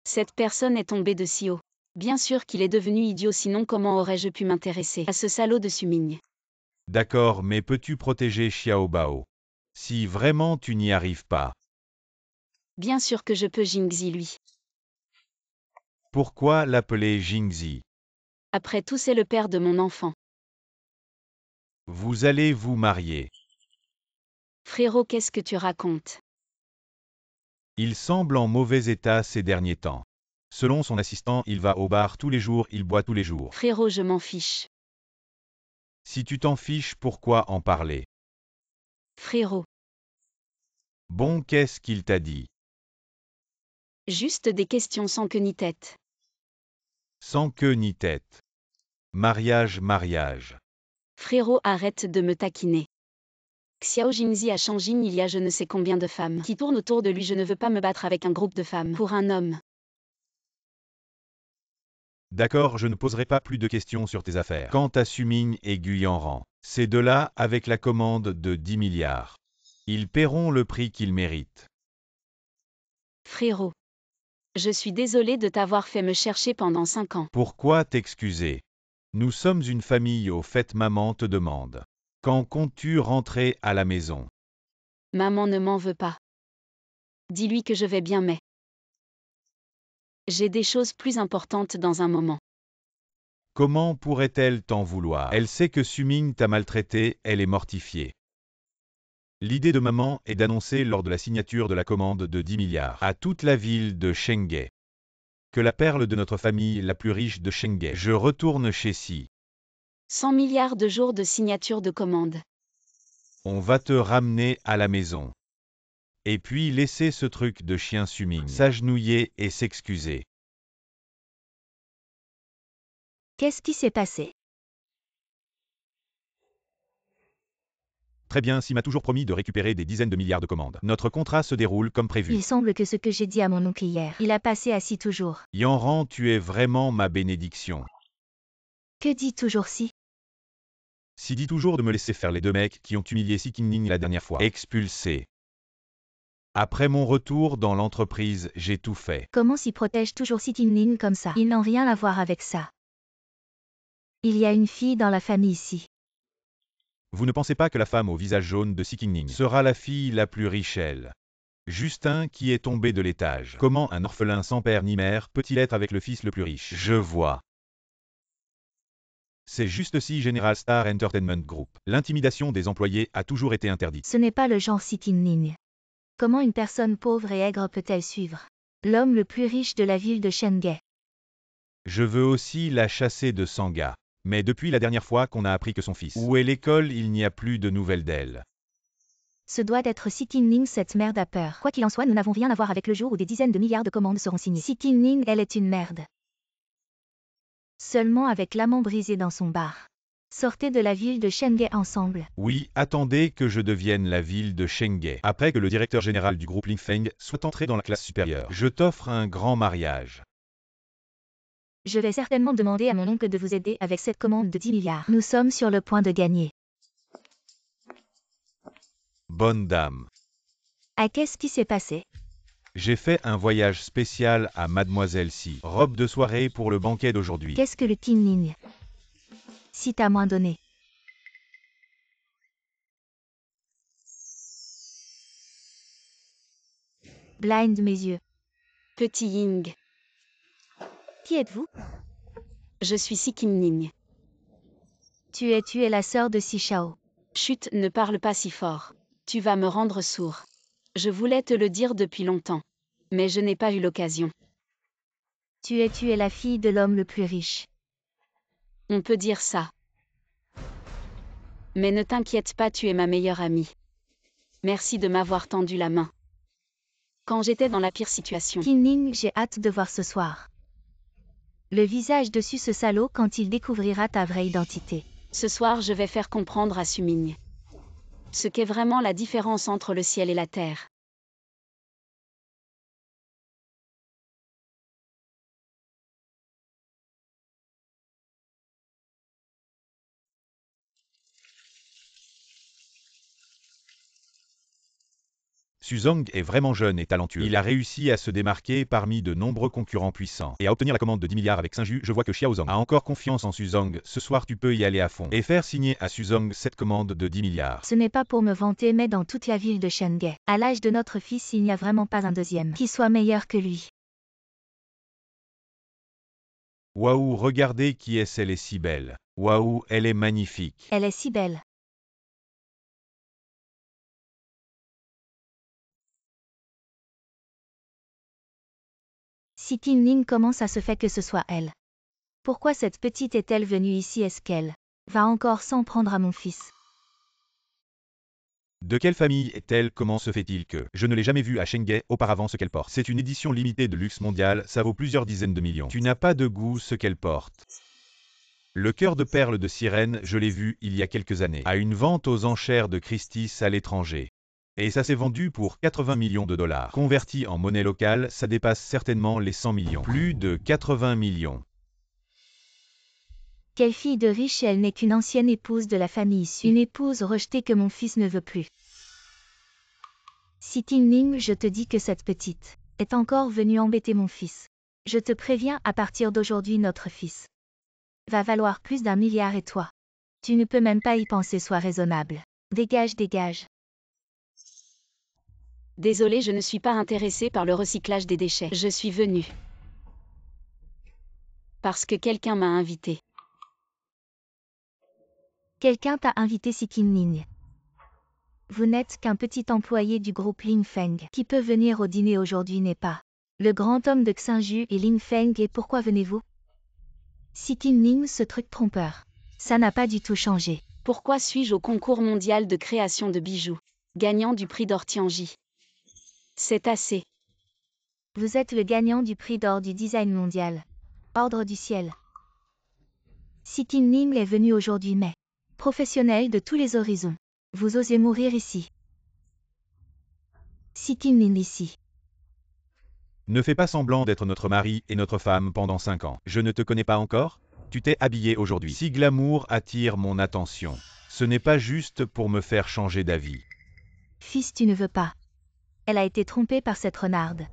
Cette personne est tombée de si haut. Bien sûr qu'il est devenu idiot, sinon comment aurais-je pu m'intéresser à ce salaud de Suming? D'accord, mais peux-tu protéger Xiaobao? Si vraiment tu n'y arrives pas. Bien sûr que je peux, Jingzi lui. Pourquoi l'appeler Jingzi? Après tout, c'est le père de mon enfant. Vous allez vous marier. Frérot, qu'est-ce que tu racontes? Il semble en mauvais état ces derniers temps. Selon son assistant, il va au bar tous les jours, il boit tous les jours. Frérot, je m'en fiche. Si tu t'en fiches, pourquoi en parler? Frérot. Bon, qu'est-ce qu'il t'a dit? Juste des questions sans queue ni tête. Sans queue ni tête. Mariage, mariage. Frérot, arrête de me taquiner. Xiao Jingzi à Shangjin, il y a je ne sais combien de femmes qui tournent autour de lui. Je ne veux pas me battre avec un groupe de femmes pour un homme. D'accord, je ne poserai pas plus de questions sur tes affaires. Quant à Suming et Guyanran, ces deux-là, avec la commande de 10 milliards. Ils paieront le prix qu'ils méritent. Frérot. Je suis désolé de t'avoir fait me chercher pendant 5 ans. Pourquoi t'excuser? Nous sommes une famille, au fait maman te demande. Quand comptes-tu rentrer à la maison? Maman ne m'en veut pas. Dis-lui que je vais bien, mais j'ai des choses plus importantes dans un moment. Comment pourrait-elle t'en vouloir? Elle sait que Suming t'a maltraité, elle est mortifiée. L'idée de maman est d'annoncer lors de la signature de la commande de 10 milliards à toute la ville de Chenghe que la perle de notre famille la plus riche de Chenghe, je retourne chez Si. 100 milliards de jours de signature de commande. On va te ramener à la maison. Et puis laisser ce truc de chien Suming s'agenouiller et s'excuser. Qu'est-ce qui s'est passé? Très bien, Si m'a toujours promis de récupérer des dizaines de milliards de commandes. Notre contrat se déroule comme prévu. Il semble que ce que j'ai dit à mon oncle hier, il a passé assis toujours. Yanran, tu es vraiment ma bénédiction. Que dit toujours si? Si dit toujours de me laisser faire les deux mecs qui ont humilié Si Qingning la dernière fois. Expulsé. Après mon retour dans l'entreprise, j'ai tout fait. Comment s'y protège toujours si Qingning comme ça? Ils n'ont rien à voir avec ça. Il y a une fille dans la famille ici. Vous ne pensez pas que la femme au visage jaune de Si Qingning sera la fille la plus riche, elle? Justin qui est tombé de l'étage. Comment un orphelin sans père ni mère peut-il être avec le fils le plus riche? Je vois. C'est juste si General Star Entertainment Group. L'intimidation des employés a toujours été interdite. Ce n'est pas le genre si Qingning. Comment une personne pauvre et aigre peut-elle suivre l'homme le plus riche de la ville de Chenghe? Je veux aussi la chasser de Sangha. Mais depuis la dernière fois qu'on a appris que son fils, où est l'école, il n'y a plus de nouvelles d'elle. Ce doit être si Qingning, cette merde a peur. Quoi qu'il en soit, nous n'avons rien à voir avec le jour où des dizaines de milliards de commandes seront signées. Si Qingning, elle est une merde. Seulement avec l'amant brisé dans son bar. Sortez de la ville de Chenghe ensemble. Oui, attendez que je devienne la ville de Chenghe. Après que le directeur général du groupe Lingfeng soit entré dans la classe supérieure, je t'offre un grand mariage. Je vais certainement demander à mon oncle de vous aider avec cette commande de 10 milliards. Nous sommes sur le point de gagner. Bonne dame. Ah, qu'est-ce qui s'est passé? J'ai fait un voyage spécial à Mademoiselle Si. Robe de soirée pour le banquet d'aujourd'hui. Qu'est-ce que le Qingning? Si t'as moins donné. Blind mes yeux. Petit Ying. Qui êtes-vous? Je suis Si Qingning. Tu es la sœur de Si Shao. Chut, ne parle pas si fort. Tu vas me rendre sourd. Je voulais te le dire depuis longtemps. Mais je n'ai pas eu l'occasion. Tu es la fille de l'homme le plus riche. On peut dire ça. Mais ne t'inquiète pas, tu es ma meilleure amie. Merci de m'avoir tendu la main. Quand j'étais dans la pire situation. Qingning, j'ai hâte de voir ce soir. Le visage dessus ce salaud quand il découvrira ta vraie identité. Ce soir, je vais faire comprendre à Suming ce qu'est vraiment la différence entre le ciel et la terre. Suzong est vraiment jeune et talentueux. Il a réussi à se démarquer parmi de nombreux concurrents puissants et à obtenir la commande de 10 milliards avec Xinju. Je vois que Xiaozong a encore confiance en Suzong. Ce soir tu peux y aller à fond et faire signer à Suzong cette commande de 10 milliards. Ce n'est pas pour me vanter, mais dans toute la ville de Chenghe, à l'âge de notre fils, il n'y a vraiment pas un deuxième qui soit meilleur que lui. Waouh, regardez qui est-ce, elle est si belle. Waouh, elle est magnifique. Elle est si belle. Si Qingning, comment ça se fait que ce soit elle? Pourquoi cette petite est-elle venue ici? Est-ce qu'elle va encore s'en prendre à mon fils? De quelle famille est-elle? Comment se fait-il que je ne l'ai jamais vue à Chenghe auparavant? Ce qu'elle porte, c'est une édition limitée de luxe mondial, ça vaut plusieurs dizaines de millions. Tu n'as pas de goût. Ce qu'elle porte. Le cœur de perle de sirène, je l'ai vu il y a quelques années, à une vente aux enchères de Christie's à l'étranger. Et ça s'est vendu pour 80 millions de dollars. Converti en monnaie locale, ça dépasse certainement les 100 millions. Plus de 80 millions. Quelle fille de riche, elle n'est qu'une ancienne épouse de la famille issue. Une épouse rejetée que mon fils ne veut plus. Si Qingning, je te dis que cette petite est encore venue embêter mon fils. Je te préviens, à partir d'aujourd'hui, notre fils va valoir plus d'1 milliard et toi, tu ne peux même pas y penser. Sois raisonnable. Dégage, dégage. Désolée, je ne suis pas intéressée par le recyclage des déchets. Je suis venue parce que quelqu'un m'a invitée. Quelqu'un t'a invité, si Qingning. Vous n'êtes qu'un petit employé du groupe Ling Feng qui peut venir au dîner aujourd'hui, n'est pas le grand homme de Xinju et Ling Feng. Et pourquoi venez-vous? Si Qingning, ce truc trompeur, ça n'a pas du tout changé. Pourquoi suis-je au concours mondial de création de bijoux, gagnant du prix d'or Tianji? C'est assez. Vous êtes le gagnant du prix d'or du design mondial. Ordre du ciel. Si Qingning est venu aujourd'hui, mais professionnel de tous les horizons. Vous osez mourir ici. Si Qingning ici. Ne fais pas semblant d'être notre mari et notre femme pendant 5 ans. Je ne te connais pas encore? Tu t'es habillé aujourd'hui. Si glamour attire mon attention, ce n'est pas juste pour me faire changer d'avis. Fils, tu ne veux pas. Elle a été trompée par cette renarde.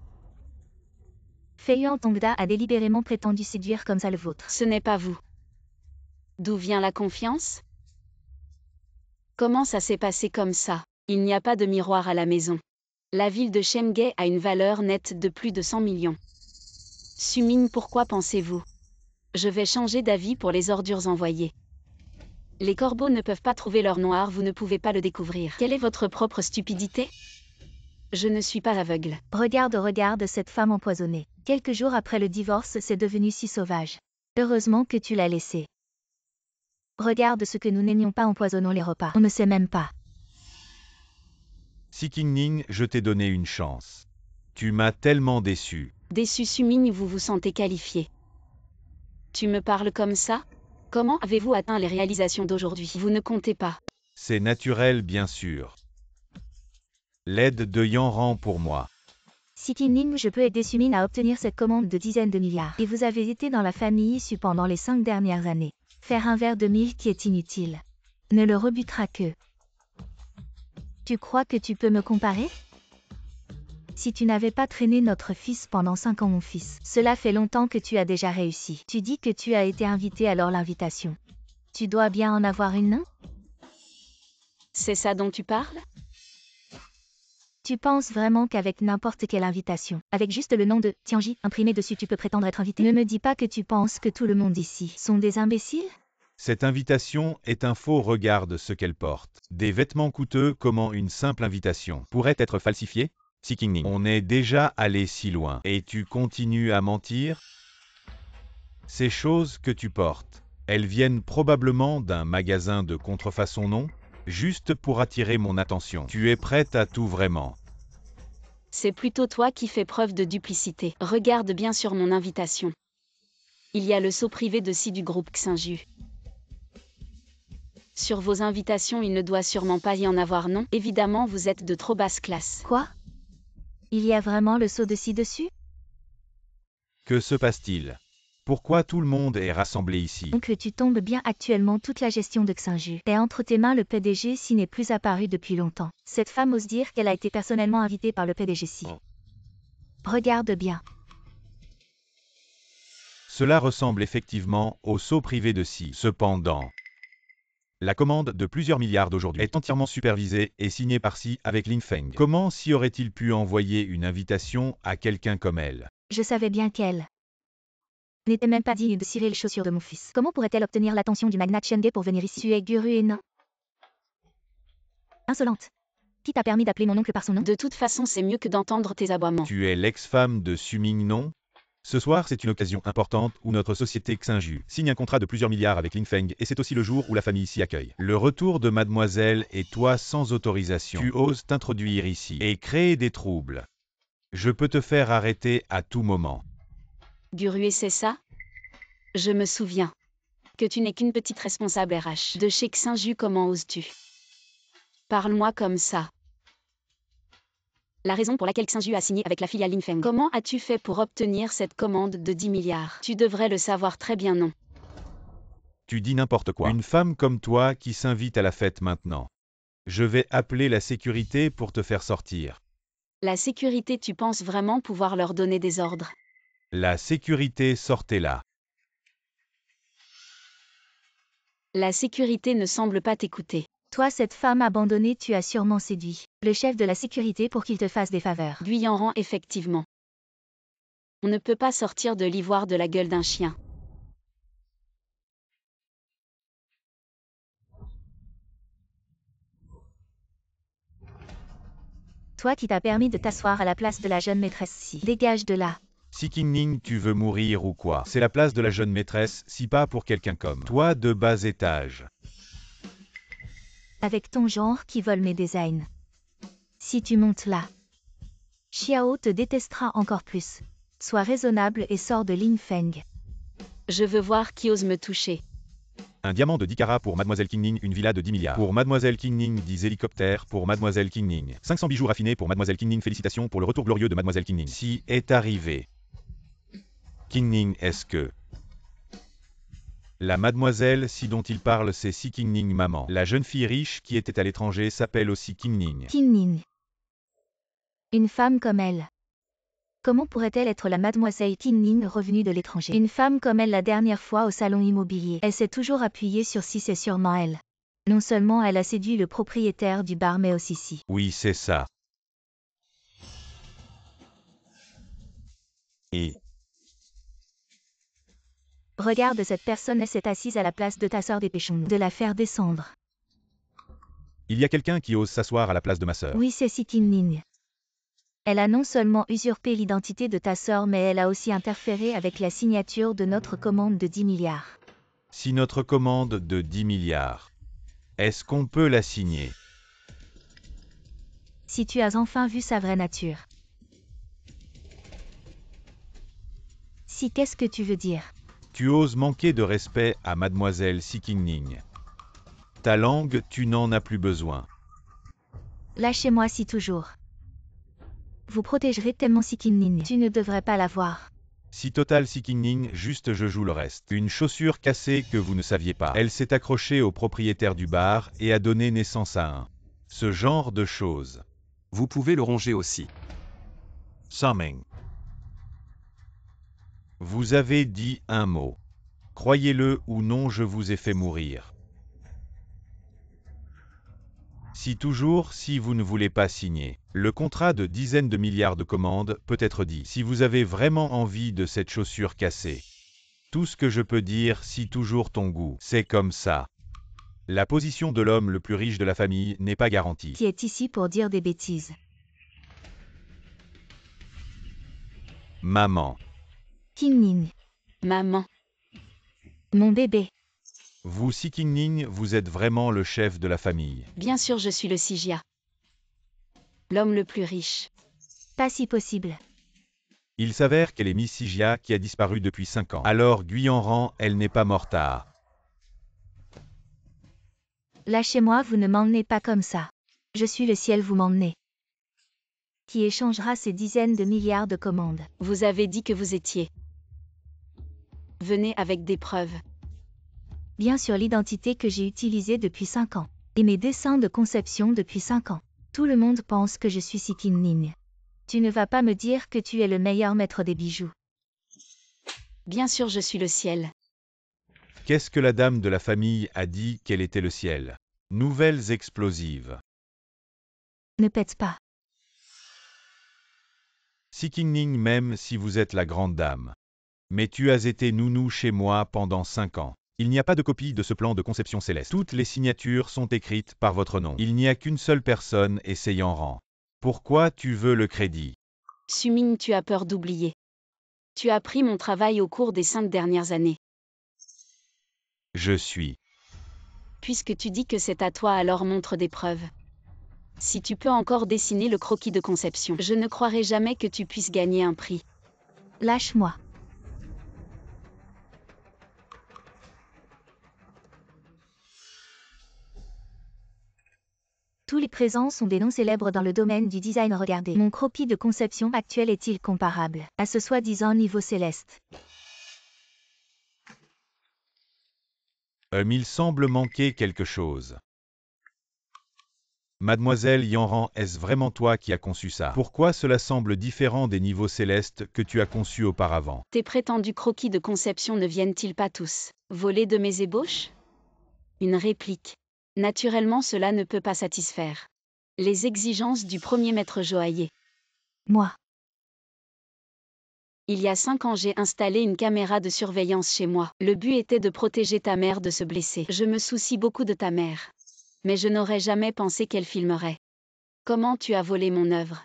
Fei Yuan Tongda a délibérément prétendu séduire comme ça le vôtre. Ce n'est pas vous. D'où vient la confiance? Comment ça s'est passé comme ça? Il n'y a pas de miroir à la maison. La ville de Chenghe a une valeur nette de plus de 100 millions. Sumin, pourquoi pensez-vous? Je vais changer d'avis pour les ordures envoyées. Les corbeaux ne peuvent pas trouver leur noir, vous ne pouvez pas le découvrir. Quelle est votre propre stupidité? Je ne suis pas aveugle. Regarde, regarde cette femme empoisonnée. Quelques jours après le divorce, c'est devenu si sauvage. Heureusement que tu l'as laissée. Regarde ce que nous n'aimions pas, empoisonnons les repas. On ne sait même pas. Si Qingning, je t'ai donné une chance. Tu m'as tellement déçu. Déçu, Sumin, vous vous sentez qualifié. Tu me parles comme ça? Comment avez-vous atteint les réalisations d'aujourd'hui? Vous ne comptez pas. C'est naturel, bien sûr. L'aide de Yanran pour moi. Si Qingning, je peux aider Sumin à obtenir cette commande de dizaines de milliards. Et vous avez été dans la famille issue pendant les 5 dernières années. Faire un verre de mille qui est inutile ne le rebutera que. Tu crois que tu peux me comparer? Si tu n'avais pas traîné notre fils pendant 5 ans, mon fils, cela fait longtemps que tu as déjà réussi. Tu dis que tu as été invité, alors l'invitation. Tu dois bien en avoir une, non? C'est ça dont tu parles? Tu penses vraiment qu'avec n'importe quelle invitation, avec juste le nom de Tianji imprimé dessus, tu peux prétendre être invité? Ne me dis pas que tu penses que tout le monde ici sont des imbéciles? Cette invitation est un faux. Regarde ce qu'elle porte. Des vêtements coûteux. Comment une simple invitation pourrait être falsifiée? Si Qingning, on est déjà allé si loin. Et tu continues à mentir? Ces choses que tu portes, elles viennent probablement d'un magasin de contrefaçon, non? Juste pour attirer mon attention. Tu es prête à tout vraiment? C'est plutôt toi qui fais preuve de duplicité. Regarde bien sur mon invitation. Il y a le sceau privé de Si du groupe Xinju. Sur vos invitations, il ne doit sûrement pas y en avoir, non? Évidemment, vous êtes de trop basse classe. Quoi? Il y a vraiment le sceau de Si dessus? Que se passe-t-il? Pourquoi tout le monde est rassemblé ici? Donc tu tombes bien actuellement toute la gestion de Xinju. Et entre tes mains le PDG si n'est plus apparu depuis longtemps. Cette femme ose dire qu'elle a été personnellement invitée par le PDG si. Regarde bien. Cela ressemble effectivement au saut privé de Si. Cependant, la commande de plusieurs milliards d'aujourd'hui est entièrement supervisée et signée par Si avec Lin Feng. Comment Si aurait-il pu envoyer une invitation à quelqu'un comme elle? Je savais bien qu'elle n'était même pas digne de cirer les chaussures de mon fils. Comment pourrait-elle obtenir l'attention du magnat Chenge pour venir ici? Tu es Guru et non. Insolente. Qui t'a permis d'appeler mon oncle par son nom? De toute façon, c'est mieux que d'entendre tes aboiements. Tu es l'ex-femme de Suming, non? Ce soir, c'est une occasion importante où notre société Xinju signe un contrat de plusieurs milliards avec Lin Feng et c'est aussi le jour où la famille s'y accueille. Le retour de mademoiselle et toi sans autorisation. Tu oses t'introduire ici et créer des troubles. Je peux te faire arrêter à tout moment. Guru, c'est ça? Je me souviens. Que tu n'es qu'une petite responsable RH. De chez Xinju, comment oses-tu? Parle-moi comme ça. La raison pour laquelle Xinju a signé avec la filiale Lin Feng. Comment as-tu fait pour obtenir cette commande de 10 milliards? Tu devrais le savoir très bien, non? Tu dis n'importe quoi. Une femme comme toi qui s'invite à la fête maintenant. Je vais appeler la sécurité pour te faire sortir. La sécurité, tu penses vraiment pouvoir leur donner des ordres? La sécurité, sortez-la. La sécurité ne semble pas t'écouter. Toi, cette femme abandonnée, tu as sûrement séduit le chef de la sécurité pour qu'il te fasse des faveurs. Guyanran, effectivement. On ne peut pas sortir de l'ivoire de la gueule d'un chien. Toi qui t'as permis de t'asseoir à la place de la jeune maîtresse Si. Dégage de là. Si Qingning, tu veux mourir ou quoi? C'est la place de la jeune maîtresse, si pas pour quelqu'un comme toi de bas étage. Avec ton genre qui vole mes designs. Si tu montes là, Xiao te détestera encore plus. Sois raisonnable et sors de Lin Feng. Je veux voir qui ose me toucher. Un diamant de 10 carats pour Mademoiselle Qingning, une villa de 10 milliards. Pour Mademoiselle Qingning, 10 hélicoptères pour Mademoiselle Qingning. 500 bijoux raffinés pour Mademoiselle Qingning. Félicitations pour le retour glorieux de Mademoiselle Qingning. Si est arrivé. Qingning, est-ce que... La mademoiselle Si dont il parle, c'est Si Qingning maman. La jeune fille riche qui était à l'étranger s'appelle aussi Qingning. Qingning. Une femme comme elle. Comment pourrait-elle être la mademoiselle Qingning revenue de l'étranger? Une femme comme elle la dernière fois au salon immobilier. Elle s'est toujours appuyée sur Si, c'est sûrement elle. Non seulement elle a séduit le propriétaire du bar mais aussi Si. Oui, c'est ça. Et... Regarde cette personne, elle s'est assise à la place de ta sœur, dépêchons-nous de la faire descendre. Il y a quelqu'un qui ose s'asseoir à la place de ma sœur. Oui, c'est Si Qingning. Elle a non seulement usurpé l'identité de ta sœur, mais elle a aussi interféré avec la signature de notre commande de 10 milliards. Si notre commande de 10 milliards, est-ce qu'on peut la signer? Si tu as enfin vu sa vraie nature. Si, qu'est-ce que tu veux dire? Tu oses manquer de respect à Mademoiselle Si Qingning. Ta langue, tu n'en as plus besoin. Lâchez-moi Si toujours. Vous protégerez tellement Si Qingning. Tu ne devrais pas la voir. Si total Si Qingning, juste je joue le reste. Une chaussure cassée que vous ne saviez pas. Elle s'est accrochée au propriétaire du bar et a donné naissance à un. Ce genre de choses. Vous pouvez le ronger aussi. Summing. Vous avez dit un mot. Croyez-le ou non, je vous ai fait mourir. Si toujours, si vous ne voulez pas signer, le contrat de dizaines de milliards de commandes peut être dit. Si vous avez vraiment envie de cette chaussure cassée. Tout ce que je peux dire, si toujours ton goût, c'est comme ça. La position de l'homme le plus riche de la famille n'est pas garantie. Qui est ici pour dire des bêtises. Maman. Qingning. Maman. Mon bébé. Vous Si Qingning, vous êtes vraiment le chef de la famille. Bien sûr, je suis le Sijia. L'homme le plus riche. Pas si possible. Il s'avère qu'elle est Miss Sijia qui a disparu depuis 5 ans. Alors Guyanran, elle n'est pas morte à... Lâchez-moi, vous ne m'emmenez pas comme ça. Je suis le ciel, vous m'emmenez. Qui échangera ces dizaines de milliards de commandes? Vous avez dit que vous étiez. Venez avec des preuves. Bien sûr, l'identité que j'ai utilisée depuis 5 ans. Et mes dessins de conception depuis 5 ans. Tout le monde pense que je suis Sikin-Ning. Tu ne vas pas me dire que tu es le meilleur maître des bijoux. Bien sûr, je suis le ciel. Qu'est-ce que la dame de la famille a dit qu'elle était le ciel? Nouvelles explosives. Ne pète pas. Sikin-Ning même si vous êtes la grande dame. Mais tu as été nounou chez moi pendant 5 ans. Il n'y a pas de copie de ce plan de conception céleste. Toutes les signatures sont écrites par votre nom. Il n'y a qu'une seule personne essayant rang. Pourquoi tu veux le crédit? Suming, tu as peur d'oublier. Tu as pris mon travail au cours des 5 dernières années. Je suis. Puisque tu dis que c'est à toi, alors montre des preuves. Si tu peux encore dessiner le croquis de conception, je ne croirai jamais que tu puisses gagner un prix. Lâche-moi. Tous les présents sont des noms célèbres dans le domaine du design. Regardez, mon croquis de conception actuel est-il comparable à ce soi-disant niveau céleste? Il semble manquer quelque chose. Mademoiselle Yanran, est-ce vraiment toi qui as conçu ça? Pourquoi cela semble différent des niveaux célestes que tu as conçus auparavant? Tes prétendus croquis de conception ne viennent-ils pas tous volés de mes ébauches? Une réplique. Naturellement, cela ne peut pas satisfaire les exigences du premier maître joaillier. Moi. Il y a 5 ans, j'ai installé une caméra de surveillance chez moi. Le but était de protéger ta mère de se blesser. Je me soucie beaucoup de ta mère. Mais je n'aurais jamais pensé qu'elle filmerait. Comment tu as volé mon œuvre?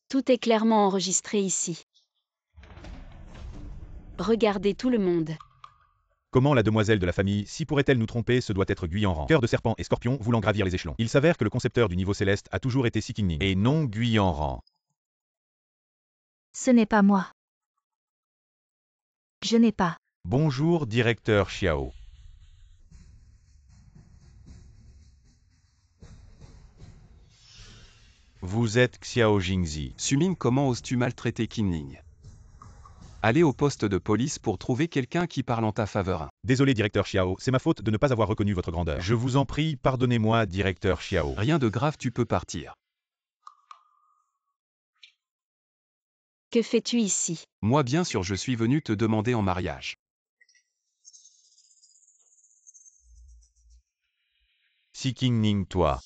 Tout est clairement enregistré ici. Regardez tout le monde. Comment la demoiselle de la famille, si pourrait-elle nous tromper, ce doit être Guyanran. Cœur de serpent et scorpion voulant gravir les échelons. Il s'avère que le concepteur du niveau céleste a toujours été Sikin-Ning et non Guyanran. Ce n'est pas moi. Je n'ai pas. Bonjour directeur Xiao. Vous êtes Xiao Jingzi. Suming, comment oses-tu maltraiter Qin-Ning? Allez au poste de police pour trouver quelqu'un qui parle en ta faveur. Désolé directeur Xiao, c'est ma faute de ne pas avoir reconnu votre grandeur. Je vous en prie, pardonnez-moi directeur Xiao. Rien de grave, tu peux partir. Que fais-tu ici? Moi bien sûr je suis venu te demander en mariage. Sikin-Ning, toi.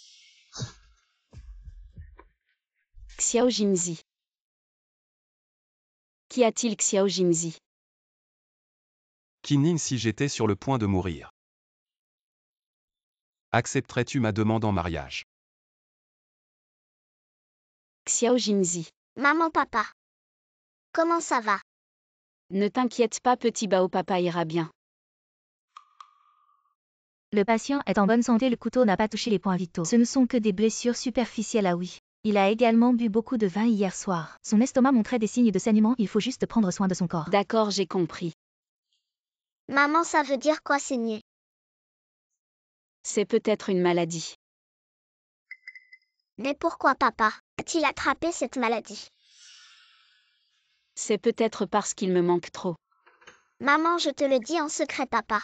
Xiao Jingzi. Qu'y a-t-il, Xiao Jingzi? Qin-Ning, si j'étais sur le point de mourir, accepterais-tu ma demande en mariage? Xiao Jingzi. Maman, papa. Comment ça va? Ne t'inquiète pas, petit Bao, papa ira bien. Le patient est en bonne santé, le couteau n'a pas touché les points vitaux. Ce ne sont que des blessures superficielles, ah oui. Il a également bu beaucoup de vin hier soir. Son estomac montrait des signes de saignement, il faut juste prendre soin de son corps. D'accord, j'ai compris. Maman, ça veut dire quoi saigner? C'est peut-être une maladie. Mais pourquoi papa a-t-il attrapé cette maladie? C'est peut-être parce qu'il me manque trop. Maman, je te le dis en secret, papa.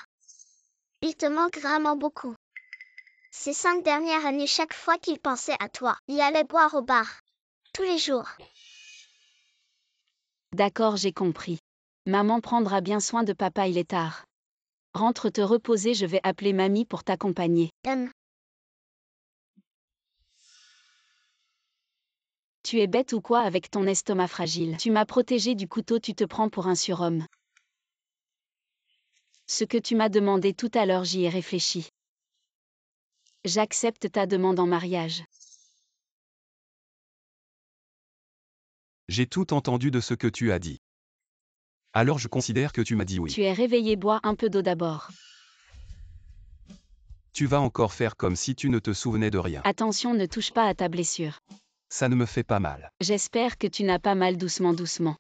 Il te manque vraiment beaucoup. Ces 5 dernières années, chaque fois qu'il pensait à toi, il allait boire au bar. Tous les jours. D'accord, j'ai compris. Maman prendra bien soin de papa, il est tard. Rentre te reposer, je vais appeler mamie pour t'accompagner. Tu es bête ou quoi avec ton estomac fragile? Tu m'as protégé du couteau, tu te prends pour un surhomme. Ce que tu m'as demandé tout à l'heure, j'y ai réfléchi. J'accepte ta demande en mariage. J'ai tout entendu de ce que tu as dit. Alors je considère que tu m'as dit oui. Tu es réveillé, bois un peu d'eau d'abord. Tu vas encore faire comme si tu ne te souvenais de rien. Attention, ne touche pas à ta blessure. Ça ne me fait pas mal. J'espère que tu n'as pas mal, doucement, doucement.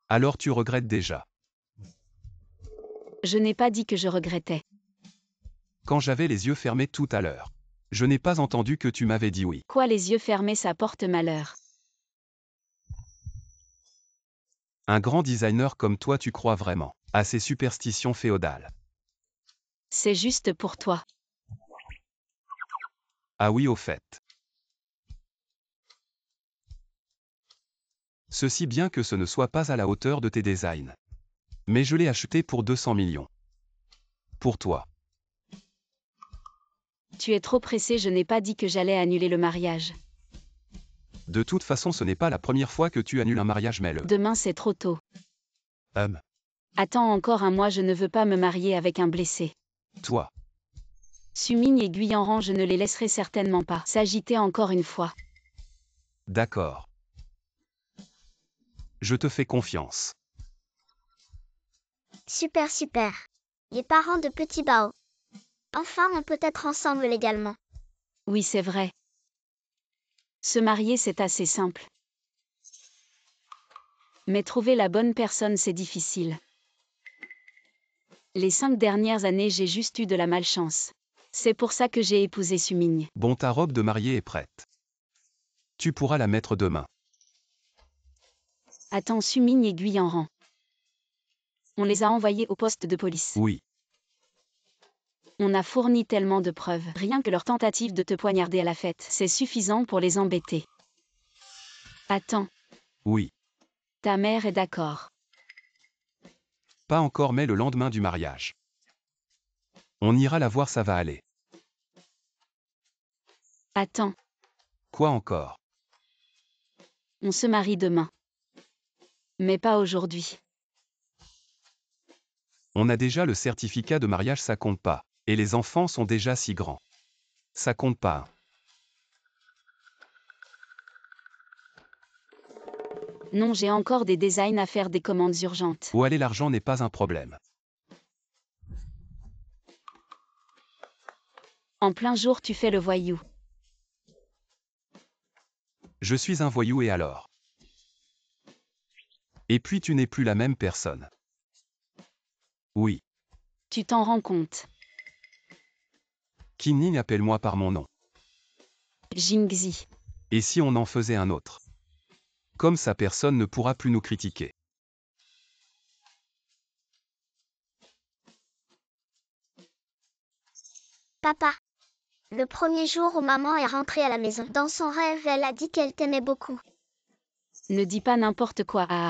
Alors tu regrettes déjà. Je n'ai pas dit que je regrettais. Quand j'avais les yeux fermés tout à l'heure, je n'ai pas entendu que tu m'avais dit oui. Quoi, les yeux fermés, ça porte malheur. Un grand designer comme toi, tu crois vraiment à ces superstitions féodales? C'est juste pour toi. Ah oui, au fait. Ceci bien que ce ne soit pas à la hauteur de tes designs. Mais je l'ai acheté pour 200 millions. Pour toi. Tu es trop pressé, je n'ai pas dit que j'allais annuler le mariage. De toute façon, ce n'est pas la première fois que tu annules un mariage, mais Demain c'est trop tôt. Hum, Attends encore un mois, je ne veux pas me marier avec un blessé. toi. Sumigne et Guyanran, je ne les laisserai certainement pas s'agiter encore une fois. D'accord. Je te fais confiance. Super, super. Les parents de Petit Bao. Enfin, on peut être ensemble légalement. Oui, c'est vrai. Se marier, c'est assez simple. Mais trouver la bonne personne, c'est difficile. Les 5 dernières années, j'ai juste eu de la malchance. C'est pour ça que j'ai épousé Sumigne. Bon, ta robe de mariée est prête. Tu pourras la mettre demain. Attends, Sumigne et Guyanran. On les a envoyés au poste de police. Oui. On a fourni tellement de preuves. Rien que leur tentative de te poignarder à la fête, c'est suffisant pour les embêter. Attends, Oui. ta mère est d'accord. Pas encore, mais le lendemain du mariage. On ira la voir, ça va aller. Attends, Quoi encore? on se marie demain. Mais pas aujourd'hui. On a déjà le certificat de mariage, ça compte pas. Et les enfants sont déjà si grands. Ça compte pas. Non, j'ai encore des designs à faire, des commandes urgentes. Où aller, l'argent n'est pas un problème. En plein jour, tu fais le voyou. Je suis un voyou, et alors? Et puis tu n'es plus la même personne. Oui. Tu t'en rends compte. Kinning, appelle-moi par mon nom. Jingzi. Et si on en faisait un autre? Comme ça, personne ne pourra plus nous critiquer. Papa. Le premier jour où maman est rentrée à la maison, dans son rêve, elle a dit qu'elle t'aimait beaucoup. Ne dis pas n'importe quoi. Ah.